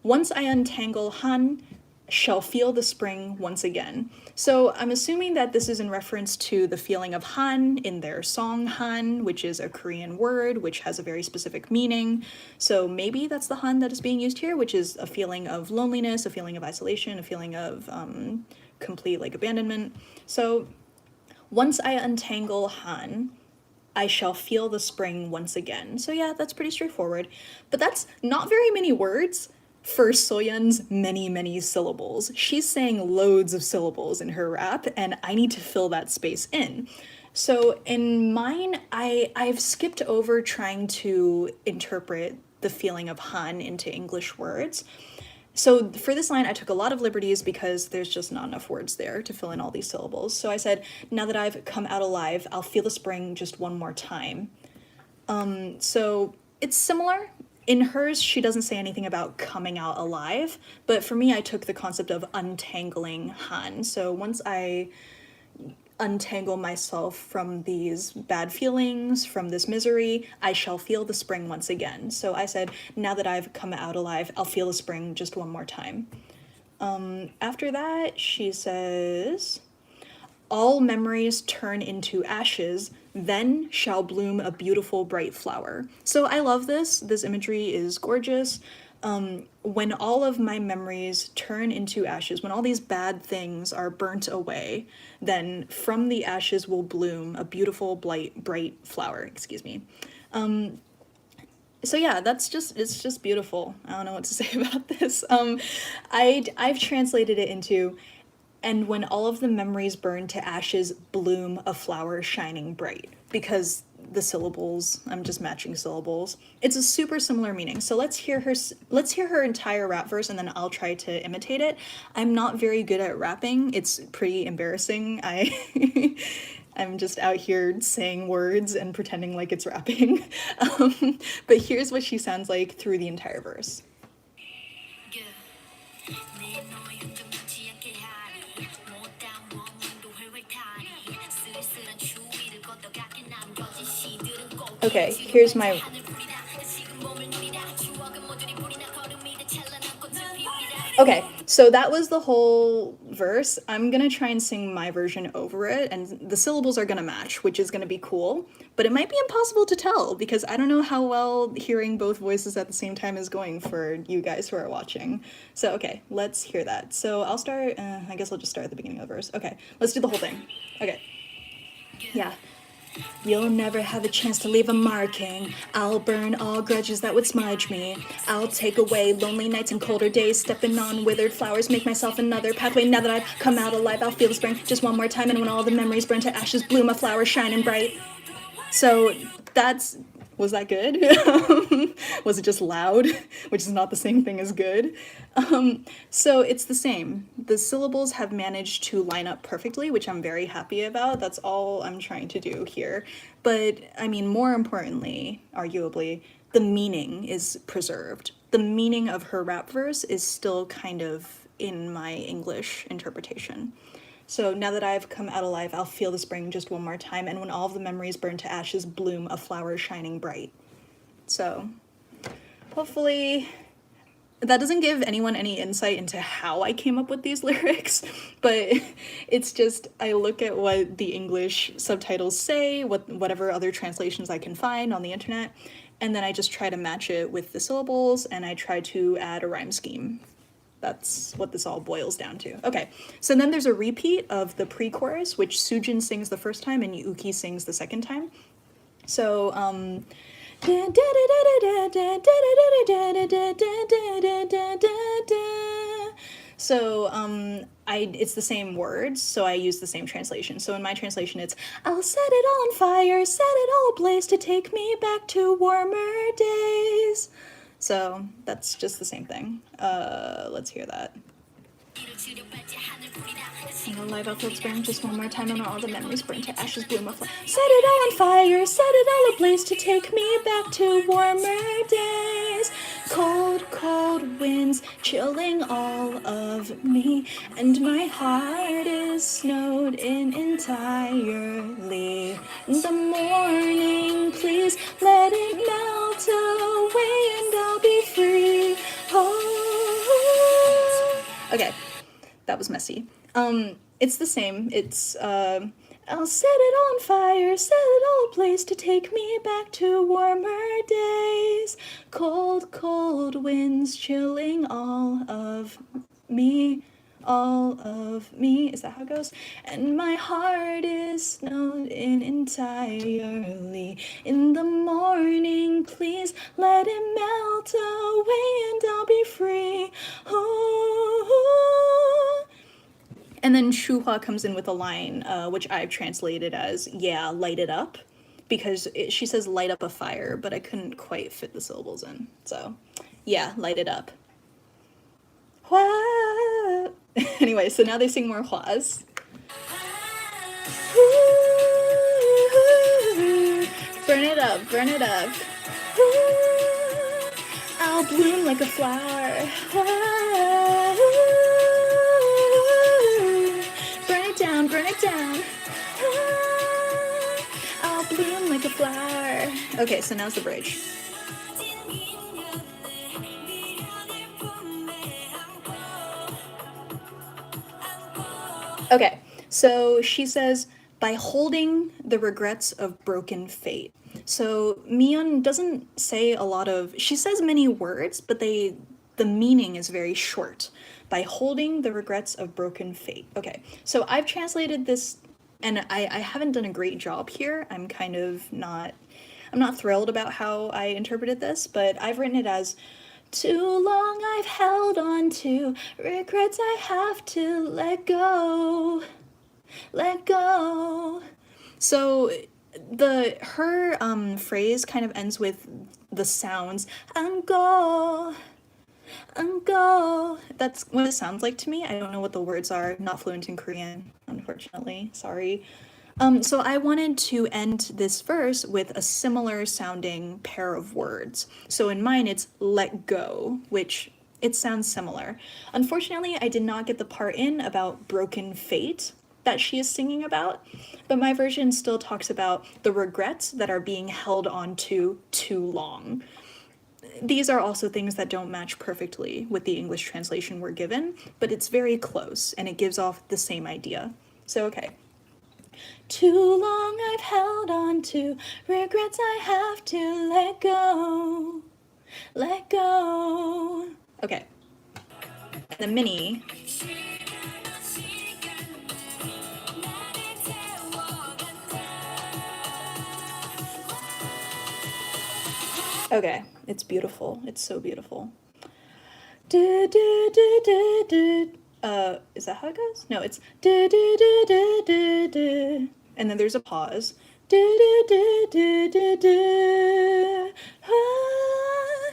Once I untangle Han, shall feel the spring once again. So I'm assuming that this is in reference to the feeling of Han in their song Han, which is a Korean word, which has a very specific meaning. So maybe that's the Han that is being used here, which is a feeling of loneliness, a feeling of isolation, a feeling of complete like abandonment. So once I untangle Han, I shall feel the spring once again. So yeah, that's pretty straightforward. But that's not very many words for Soyeon's many syllables. She's saying loads of syllables in her rap, and I need to fill that space in. So in mine, I've skipped over trying to interpret the feeling of Han into English words. So for this line, I took a lot of liberties because there's just not enough words there to fill in all these syllables. So I said, now that I've come out alive, I'll feel the spring just one more time. So it's similar. In hers, she doesn't say anything about coming out alive, but for me, I took the concept of untangling Han. So once I untangle myself from these bad feelings, from this misery, I shall feel the spring once again. So I said, now that I've come out alive, I'll feel the spring just one more time. After that, she says, all memories turn into ashes, then shall bloom a beautiful bright flower. So I love this. This imagery is gorgeous. When all of my memories turn into ashes, when all these bad things are burnt away, then from the ashes will bloom a beautiful bright flower, excuse me. So yeah, it's just beautiful. I don't know what to say about this. I've translated it into, and when all of the memories burn to ashes, bloom a flower shining bright, because the syllables, I'm just matching syllables. It's a super similar meaning. So let's hear her entire rap verse, and then I'll try to imitate it. I'm not very good at rapping. It's pretty embarrassing. I'm just out here saying words and pretending like it's rapping. But here's what she sounds like through the entire verse. Okay, here's my... Okay, so that was the whole verse. I'm gonna try and sing my version over it, and the syllables are gonna match, which is gonna be cool, but it might be impossible to tell because I don't know how well hearing both voices at the same time is going for you guys who are watching. So, okay, let's hear that. So I'll start, I guess I'll just start at the beginning of the verse. Okay, let's do the whole thing. Okay. Yeah. You'll never have a chance to leave a marking. I'll burn all grudges that would smudge me. I'll take away lonely nights and colder days, stepping on withered flowers, make myself another pathway. Now that I've come out alive, I'll feel the spring just one more time, and when all the memories burn to ashes, bloom a flower shining bright. So was that good? Was it just loud? Which is not the same thing as good. So it's the same. The syllables have managed to line up perfectly, which I'm very happy about. That's all I'm trying to do here. But I mean, more importantly, arguably, the meaning is preserved. The meaning of her rap verse is still kind of in my English interpretation. So now that I've come out alive, I'll feel the spring just one more time, and when all of the memories burn to ashes, bloom a flower shining bright. So hopefully that doesn't give anyone any insight into how I came up with these lyrics, but it's just, I look at what the English subtitles say, whatever other translations I can find on the internet, and then I just try to match it with the syllables, and I try to add a rhyme scheme. That's what this all boils down to. Okay, so then there's a repeat of the pre-chorus, which Soojin sings the first time and Yuki sings the second time. So, it's the same words, so I use the same translation. So in my translation, it's, I'll set it all on fire, set it all ablaze to take me back to warmer days. So that's just the same thing. Let's hear that. Alive, I'll feel spring just one more time, and all the memories burn to ashes, bloom a flower. Set it all on fire, set it all ablaze to take me back to warmer days. Cold winds chilling all of me, and my heart is snowed in entirely. In the morning, please let it melt away, and I'll be free. Oh. Okay, that was messy. It's the same. It's, I'll set it on fire, set it all ablaze to take me back to warmer days. Cold winds chilling all of me. all of me. Is that how it goes? And my heart is snowed in entirely. In the morning, please let it melt away and I'll be free. Ooh. And then HWAA comes in with a line, which I've translated as, yeah, light it up. Because she says light up a fire, but I couldn't quite fit the syllables in. So, yeah, light it up. Hua. Anyway, so now they sing more huas. Burn it up, burn it up. I'll bloom like a flower. Burn it down, burn it down. I'll bloom like a flower. Okay, so now's the bridge. Okay, so she says, by holding the regrets of broken fate. So Miyeon doesn't say a lot of, she says many words, but the meaning is very short. By holding the regrets of broken fate. Okay, so I've translated this, and I haven't done a great job here. I'm not thrilled about how I interpreted this, but I've written it as, too long I've held on to regrets I have to let go. Let go. So her phrase kind of ends with the sounds go. That's what it sounds like to me. I don't know what the words are. Not fluent in Korean, unfortunately. Sorry. So I wanted to end this verse with a similar sounding pair of words. So in mine, it's let go, which it sounds similar. Unfortunately, I did not get the part in about broken fate that she is singing about, but my version still talks about the regrets that are being held on to too long. These are also things that don't match perfectly with the English translation we're given, but it's very close and it gives off the same idea. So, okay. Too long I've held on to regrets I have to let go. Let go. Okay. The mini. Okay, it's beautiful. It's so beautiful. Is that how it goes? No, it's and then there's a pause.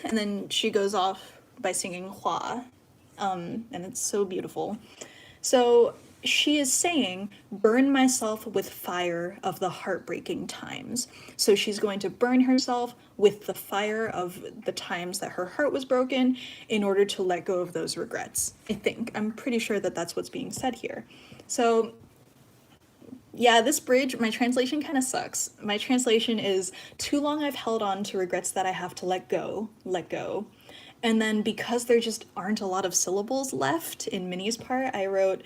And then she goes off by singing HWAA, and it's so beautiful. So she is saying, burn myself with fire of the heartbreaking times. So she's going to burn herself with the fire of the times that her heart was broken in order to let go of those regrets. I'm pretty sure that that's what's being said here. So yeah, this bridge, my translation kind of sucks. My translation is, too long I've held on to regrets that I have to let go. And then because there just aren't a lot of syllables left in Minnie's part, I wrote,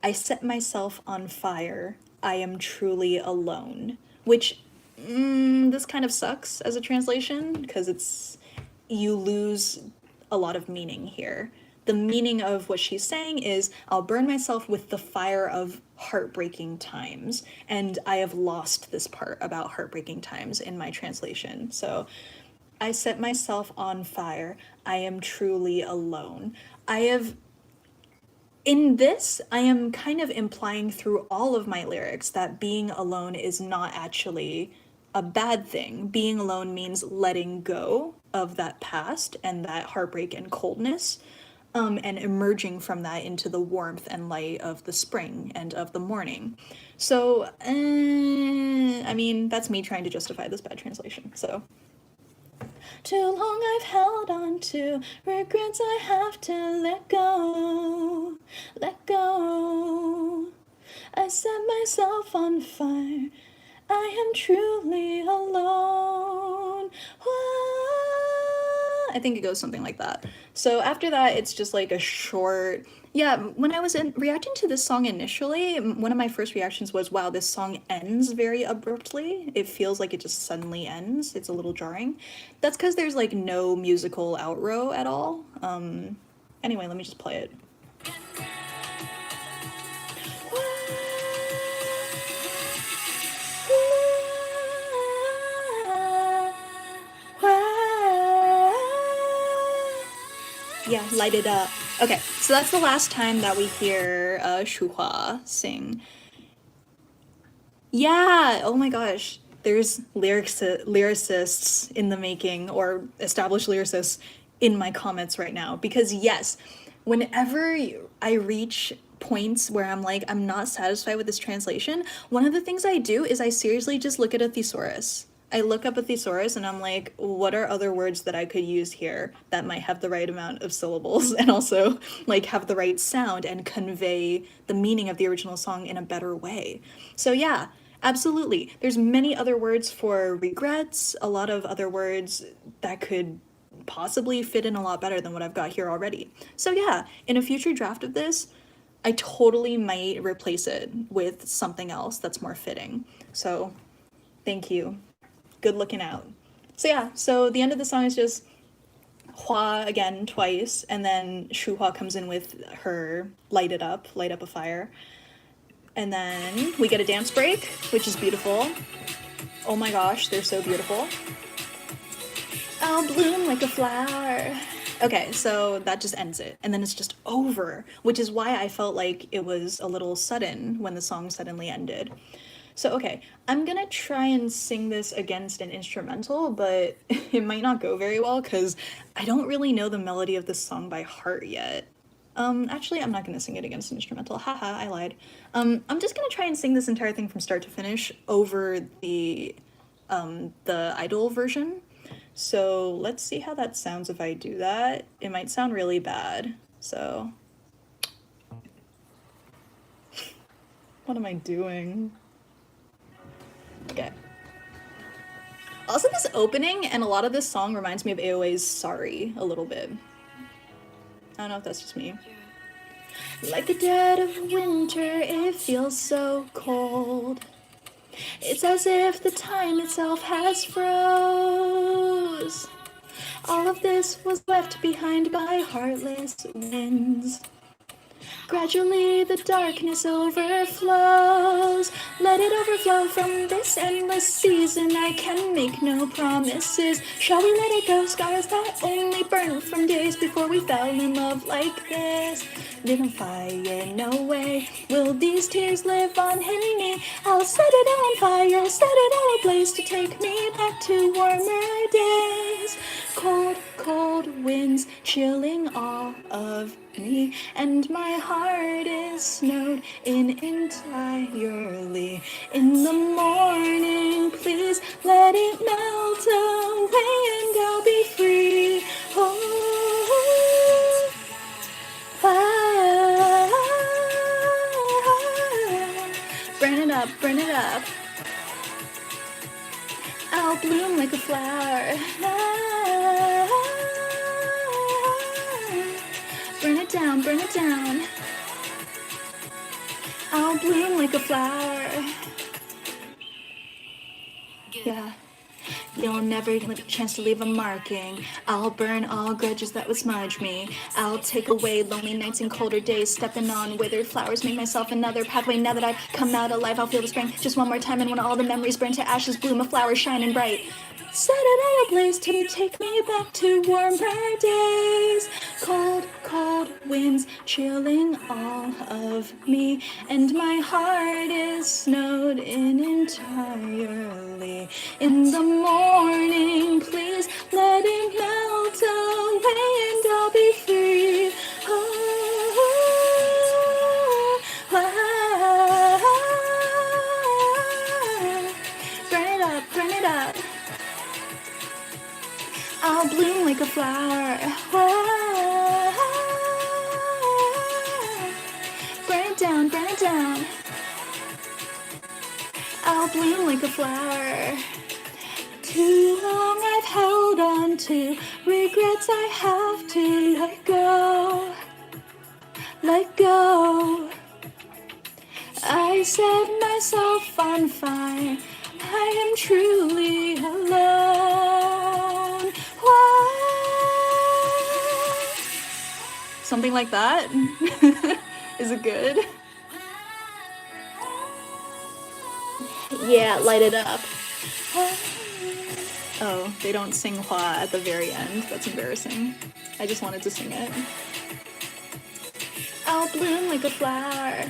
I set myself on fire. I am truly alone. Which, this kind of sucks as a translation, because you lose a lot of meaning here. The meaning of what she's saying is, I'll burn myself with the fire of heartbreaking times. And I have lost this part about heartbreaking times in my translation. So, I set myself on fire. I am truly alone. In this, I am kind of implying through all of my lyrics that being alone is not actually a bad thing. Being alone means letting go of that past and that heartbreak and coldness, and emerging from that into the warmth and light of the spring and of the morning. So, that's me trying to justify this bad translation, so. Too long I've held on to regrets I have to let go. Let go. I set myself on fire. I am truly alone. I think it goes something like that. So after that, it's just like a short. Yeah, when I was reacting to this song initially, one of my first reactions was, wow, this song ends very abruptly. It feels like it just suddenly ends. It's a little jarring. That's because there's like no musical outro at all. Anyway, let me just play it. Yeah, light it up. Okay, so that's the last time that we hear HWAA sing. Yeah, oh my gosh. There's lyricists in the making, or established lyricists in my comments right now. Because yes, whenever I reach points where I'm like, I'm not satisfied with this translation, one of the things I do is I seriously just look at a thesaurus. I look up a thesaurus and I'm like, what are other words that I could use here that might have the right amount of syllables and also like have the right sound and convey the meaning of the original song in a better way. So yeah, absolutely. There's many other words for regrets, a lot of other words that could possibly fit in a lot better than what I've got here already. So yeah, in a future draft of this, I totally might replace it with something else that's more fitting. So thank you. Good looking out. So yeah, so the end of the song is just HWAA again twice, and then HWAA comes in with her light up a fire. And then we get a dance break, which is beautiful. Oh my gosh, they're so beautiful. I'll bloom like a flower. Okay, so that just ends it. And then it's just over, which is why I felt like it was a little sudden when the song suddenly ended. So, okay, I'm gonna try and sing this against an instrumental, but it might not go very well because I don't really know the melody of this song by heart yet. Actually, I'm not gonna sing it against an instrumental. Haha, I lied. I'm just gonna try and sing this entire thing from start to finish over the I-DLE version. So let's see how that sounds if I do that. It might sound really bad, so. What am I doing? Okay. Also, this opening and a lot of this song reminds me of AOA's Sorry a little bit. I don't know if that's just me. Like the dead of winter, it feels so cold. It's as if the time itself has froze. All of this was left behind by heartless winds. Gradually the darkness overflows. Let it overflow from this endless season. I can make no promises. Shall we let it go? Scars that only burn from days before we fell in love like this. Didn't fire, no way. Will these tears live on in me? I'll set it on fire, set it all ablaze to take me back to warmer days. Cold, cold winds chilling all of me, and my heart is snowed in entirely. In the morning, please let it melt away and I'll be free. Oh, burn it up, burn it up. I'll bloom like a flower. Burn it down, burn it down. I'll bloom like a flower. Yeah. You'll never get a chance to leave a marking. I'll burn all grudges that would smudge me. I'll take away lonely nights and colder days. Stepping on withered flowers, make myself another pathway. Now that I've come out alive, I'll feel the spring just one more time. And when all the memories burn to ashes, bloom a flower shining bright. Set it all ablaze to take me back to warmer days. Cold, cold winds chilling all of me, and my heart is snowed in entirely. In the morning, please let it melt away and I'll be free. Oh, burn it up, burn it up. I'll bloom like a flower. Burn it down, burn it down. I'll bloom like a flower. Too long I've held on to regrets I have to let go. Let go. I set myself on fire. I am truly alone. Why? Something like that. Is it good? Yeah, light it up. Oh, they don't sing HWAA at the very end. That's embarrassing. I just wanted to sing it. I'll bloom like a flower.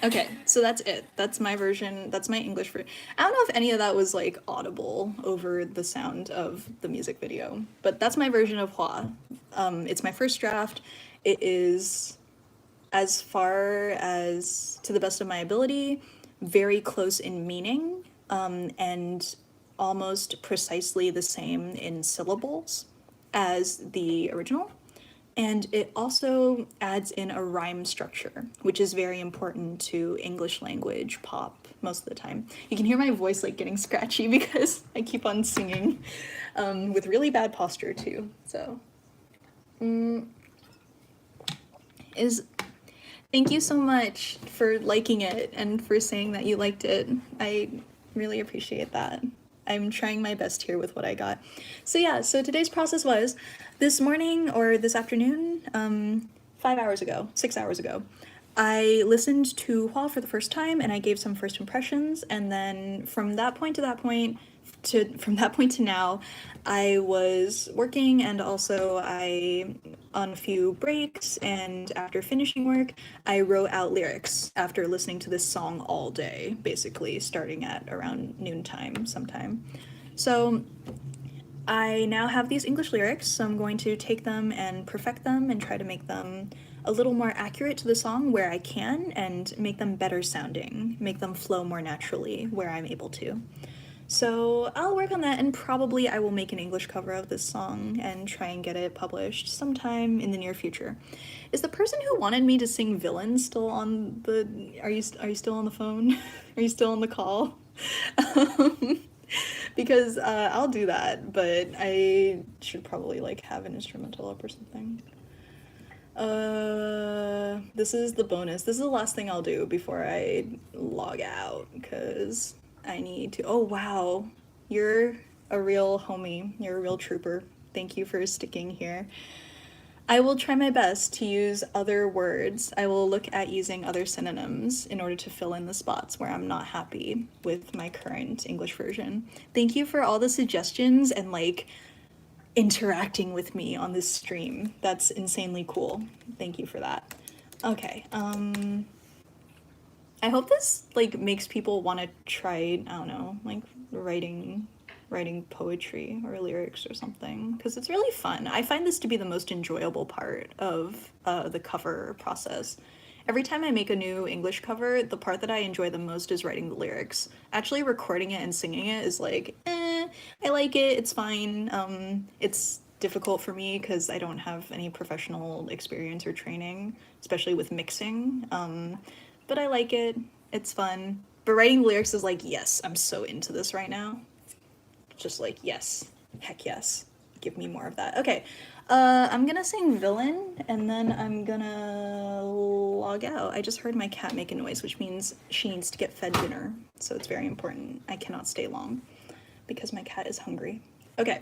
Okay, so that's it. That's my version. That's my English version. I don't know if any of that was like audible over the sound of the music video, but that's my version of HWAA. It's my first draft. It is, as far as to the best of my ability, very close in meaning, and almost precisely the same in syllables as the original. And it also adds in a rhyme structure, which is very important to English language pop most of the time. You can hear my voice like getting scratchy because I keep on singing with really bad posture too. So, thank you so much for liking it and for saying that you liked it. I really appreciate that. I'm trying my best here with what I got. So yeah, so today's process was this morning or this afternoon, 5 hours ago, 6 hours ago, I listened to HWAA for the first time and I gave some first impressions. And then from that point to now, I was working and also on a few breaks, and after finishing work, I wrote out lyrics after listening to this song all day, basically starting at around noontime sometime. So I now have these English lyrics, so I'm going to take them and perfect them and try to make them a little more accurate to the song where I can, and make them better sounding, make them flow more naturally where I'm able to. So I'll work on that, and probably I will make an English cover of this song and try and get it published sometime in the near future. Is the person who wanted me to sing Villain still on the... Are you still on the phone? Are you still on the call? Because I'll do that, but I should probably like have an instrumental up or something. This is the bonus. This is the last thing I'll do before I log out, because I need to... Oh, wow. You're a real homie. You're a real trooper. Thank you for sticking here. I will try my best to use other words. I will look at using other synonyms in order to fill in the spots where I'm not happy with my current English version. Thank you for all the suggestions and like interacting with me on this stream. That's insanely cool. Thank you for that. Okay, I hope this like makes people want to try, I don't know, like writing poetry or lyrics or something, because it's really fun. I find this to be the most enjoyable part of the cover process. Every time I make a new English cover, the part that I enjoy the most is writing the lyrics. Actually recording it and singing it is like, I like it, it's fine. It's difficult for me because I don't have any professional experience or training, especially with mixing. But I like it, it's fun. But writing lyrics is like, yes, I'm so into this right now. Just like, yes, heck yes, give me more of that. Okay, I'm gonna sing Villain, and then I'm gonna log out. I just heard my cat make a noise, which means she needs to get fed dinner, so it's very important. I cannot stay long, because my cat is hungry. Okay.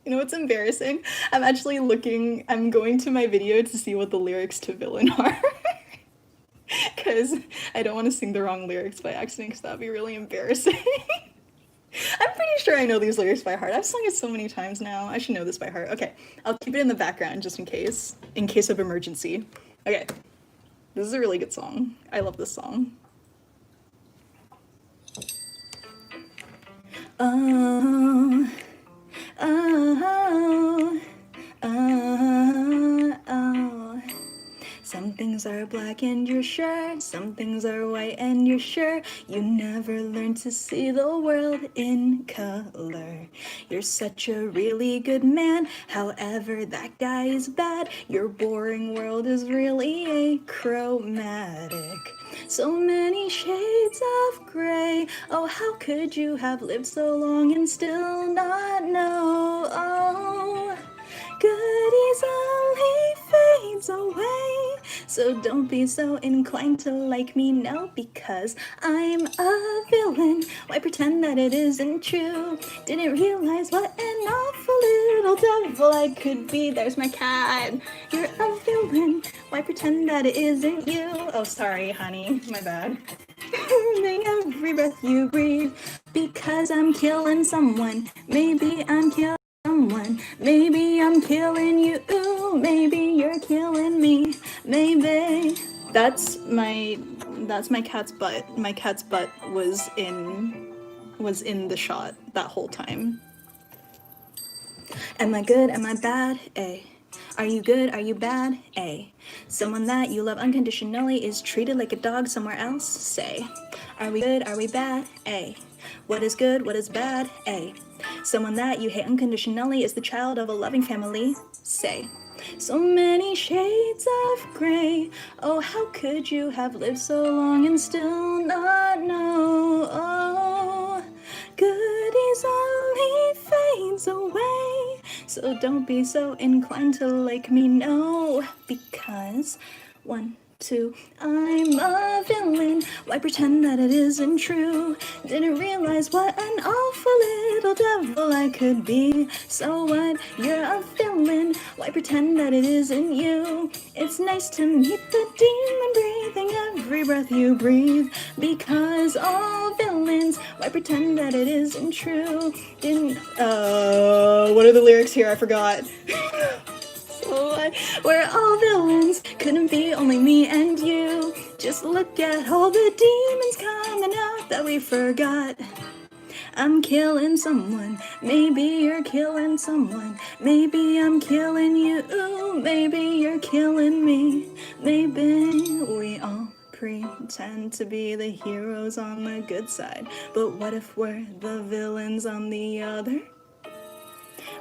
You know what's embarrassing? I'm going to my video to see what the lyrics to Villain are. Because I don't want to sing the wrong lyrics by accident, because that'd be really embarrassing. I'm pretty sure I know these lyrics by heart. I've sung it so many times now. I should know this by heart. Okay, I'll keep it in the background just in case of emergency. Okay, this is a really good song. I love this song. Oh, oh, oh, oh. Some things are black and you're sure, some things are white and you're sure. You never learn to see the world in color. You're such a really good man, however that guy is bad. Your boring world is really achromatic. So many shades of gray. Oh, how could you have lived so long and still not know? Oh, good easily fades away. So don't be so inclined to like me now, because I'm a villain. Why pretend that it isn't true? Didn't realize what an awful little devil I could be. There's my cat. You're a villain. Why pretend that it isn't you? Oh, sorry, honey. My bad. Think I'm every breath you breathe. Because I'm killing someone, maybe I'm killing someone, maybe I'm killing you, maybe you're killing me, maybe. That's my cat's butt. My cat's butt was in the shot that whole time. Am I good? Am I bad? A. Are you good? Are you bad? A. Someone that you love unconditionally is treated like a dog somewhere else? Say. Are we good? Are we bad? A. What is good? What is bad? A. Someone that you hate unconditionally is the child of a loving family? Say. So many shades of gray. Oh, how could you have lived so long and still not know? Oh, goodies only fades away. So don't be so inclined to like me, no. Because 1, 2, I'm a villain. Why pretend that it isn't true? Didn't realize what an awful little devil I could be. So what? You're a villain. Why pretend that it isn't you? It's nice to meet the demon breathing every breath you breathe. Because all villains, why pretend that it isn't true? What are the lyrics here? I forgot. We're all villains, couldn't be only me and you. Just look at all the demons coming out that we forgot. I'm killing someone, maybe you're killing someone, maybe I'm killing you, maybe you're killing me, maybe we all pretend to be the heroes on the good side, but what if we're the villains on the other?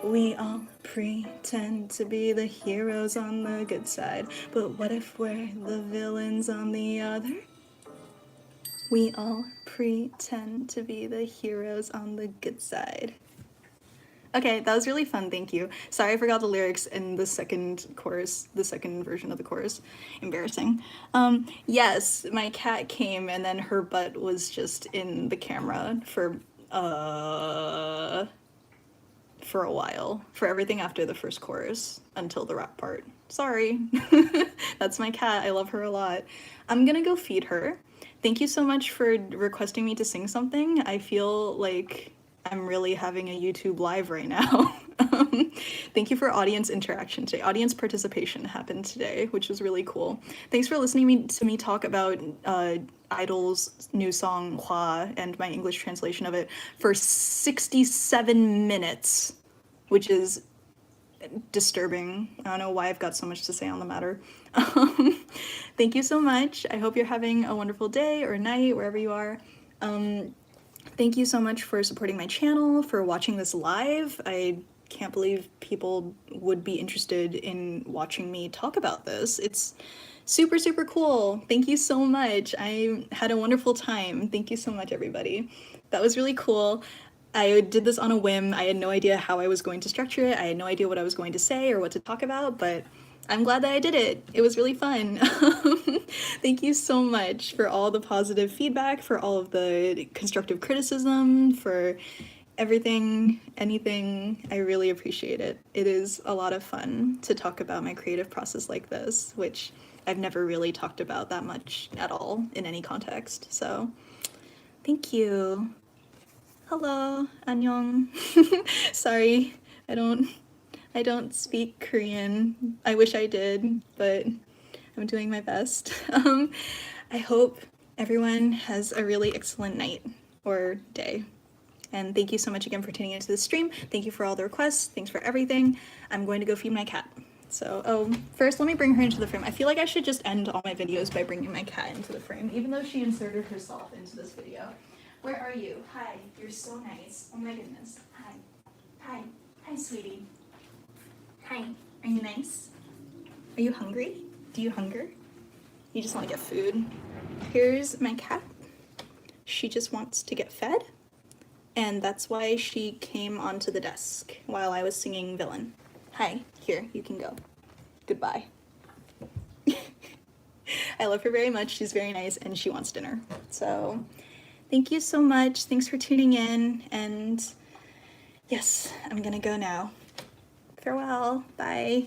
We all pretend to be the heroes on the good side, but what if we're the villains on the other? We all pretend to be the heroes on the good side. Okay, that was really fun, thank you. Sorry I forgot the lyrics in the second chorus, the second version of the chorus. Embarrassing. Yes, my cat came and then her butt was just in the camera for a while, for everything after the first chorus until the rap part. Sorry. That's my cat. I love her a lot. I'm gonna go feed her. Thank you so much for requesting me to sing something. I feel like I'm really having a YouTube live right now. Thank you for audience interaction today. Audience participation happened today, which was really cool. Thanks for listening to me talk about I-DLE's new song, HWAA, and my English translation of it for 67 minutes, which is disturbing. I don't know why I've got so much to say on the matter. Thank you so much. I hope you're having a wonderful day or night, wherever you are. Thank you so much for supporting my channel, for watching this live. I can't believe people would be interested in watching me talk about this. It's super, super cool. Thank you so much. I had a wonderful time. Thank you so much, everybody. That was really cool. I did this on a whim. I had no idea how I was going to structure it. I had no idea what I was going to say or what to talk about, but I'm glad that I did it. It was really fun. Thank you so much for all the positive feedback, for all of the constructive criticism, for everything, anything. I really appreciate it. It is a lot of fun to talk about my creative process like this, which I've never really talked about that much at all in any context. So thank you. Hello, annyeong. Sorry, I don't speak Korean. I wish I did, but I'm doing my best. I hope everyone has a really excellent night or day. And thank you so much again for tuning into the stream. Thank you for all the requests. Thanks for everything. I'm going to go feed my cat. So, first let me bring her into the frame. I feel like I should just end all my videos by bringing my cat into the frame, even though she inserted herself into this video. Where are you? Hi, you're so nice. Oh my goodness. Hi. Hi. Hi, sweetie. Hi. Are you nice? Are you hungry? Do you hunger? You just want to get food? Here's my cat. She just wants to get fed. And that's why she came onto the desk while I was singing Villain. Hi, here, you can go. Goodbye. I love her very much. She's very nice and she wants dinner. So thank you so much. Thanks for tuning in. And yes, I'm gonna go now. Farewell. Bye.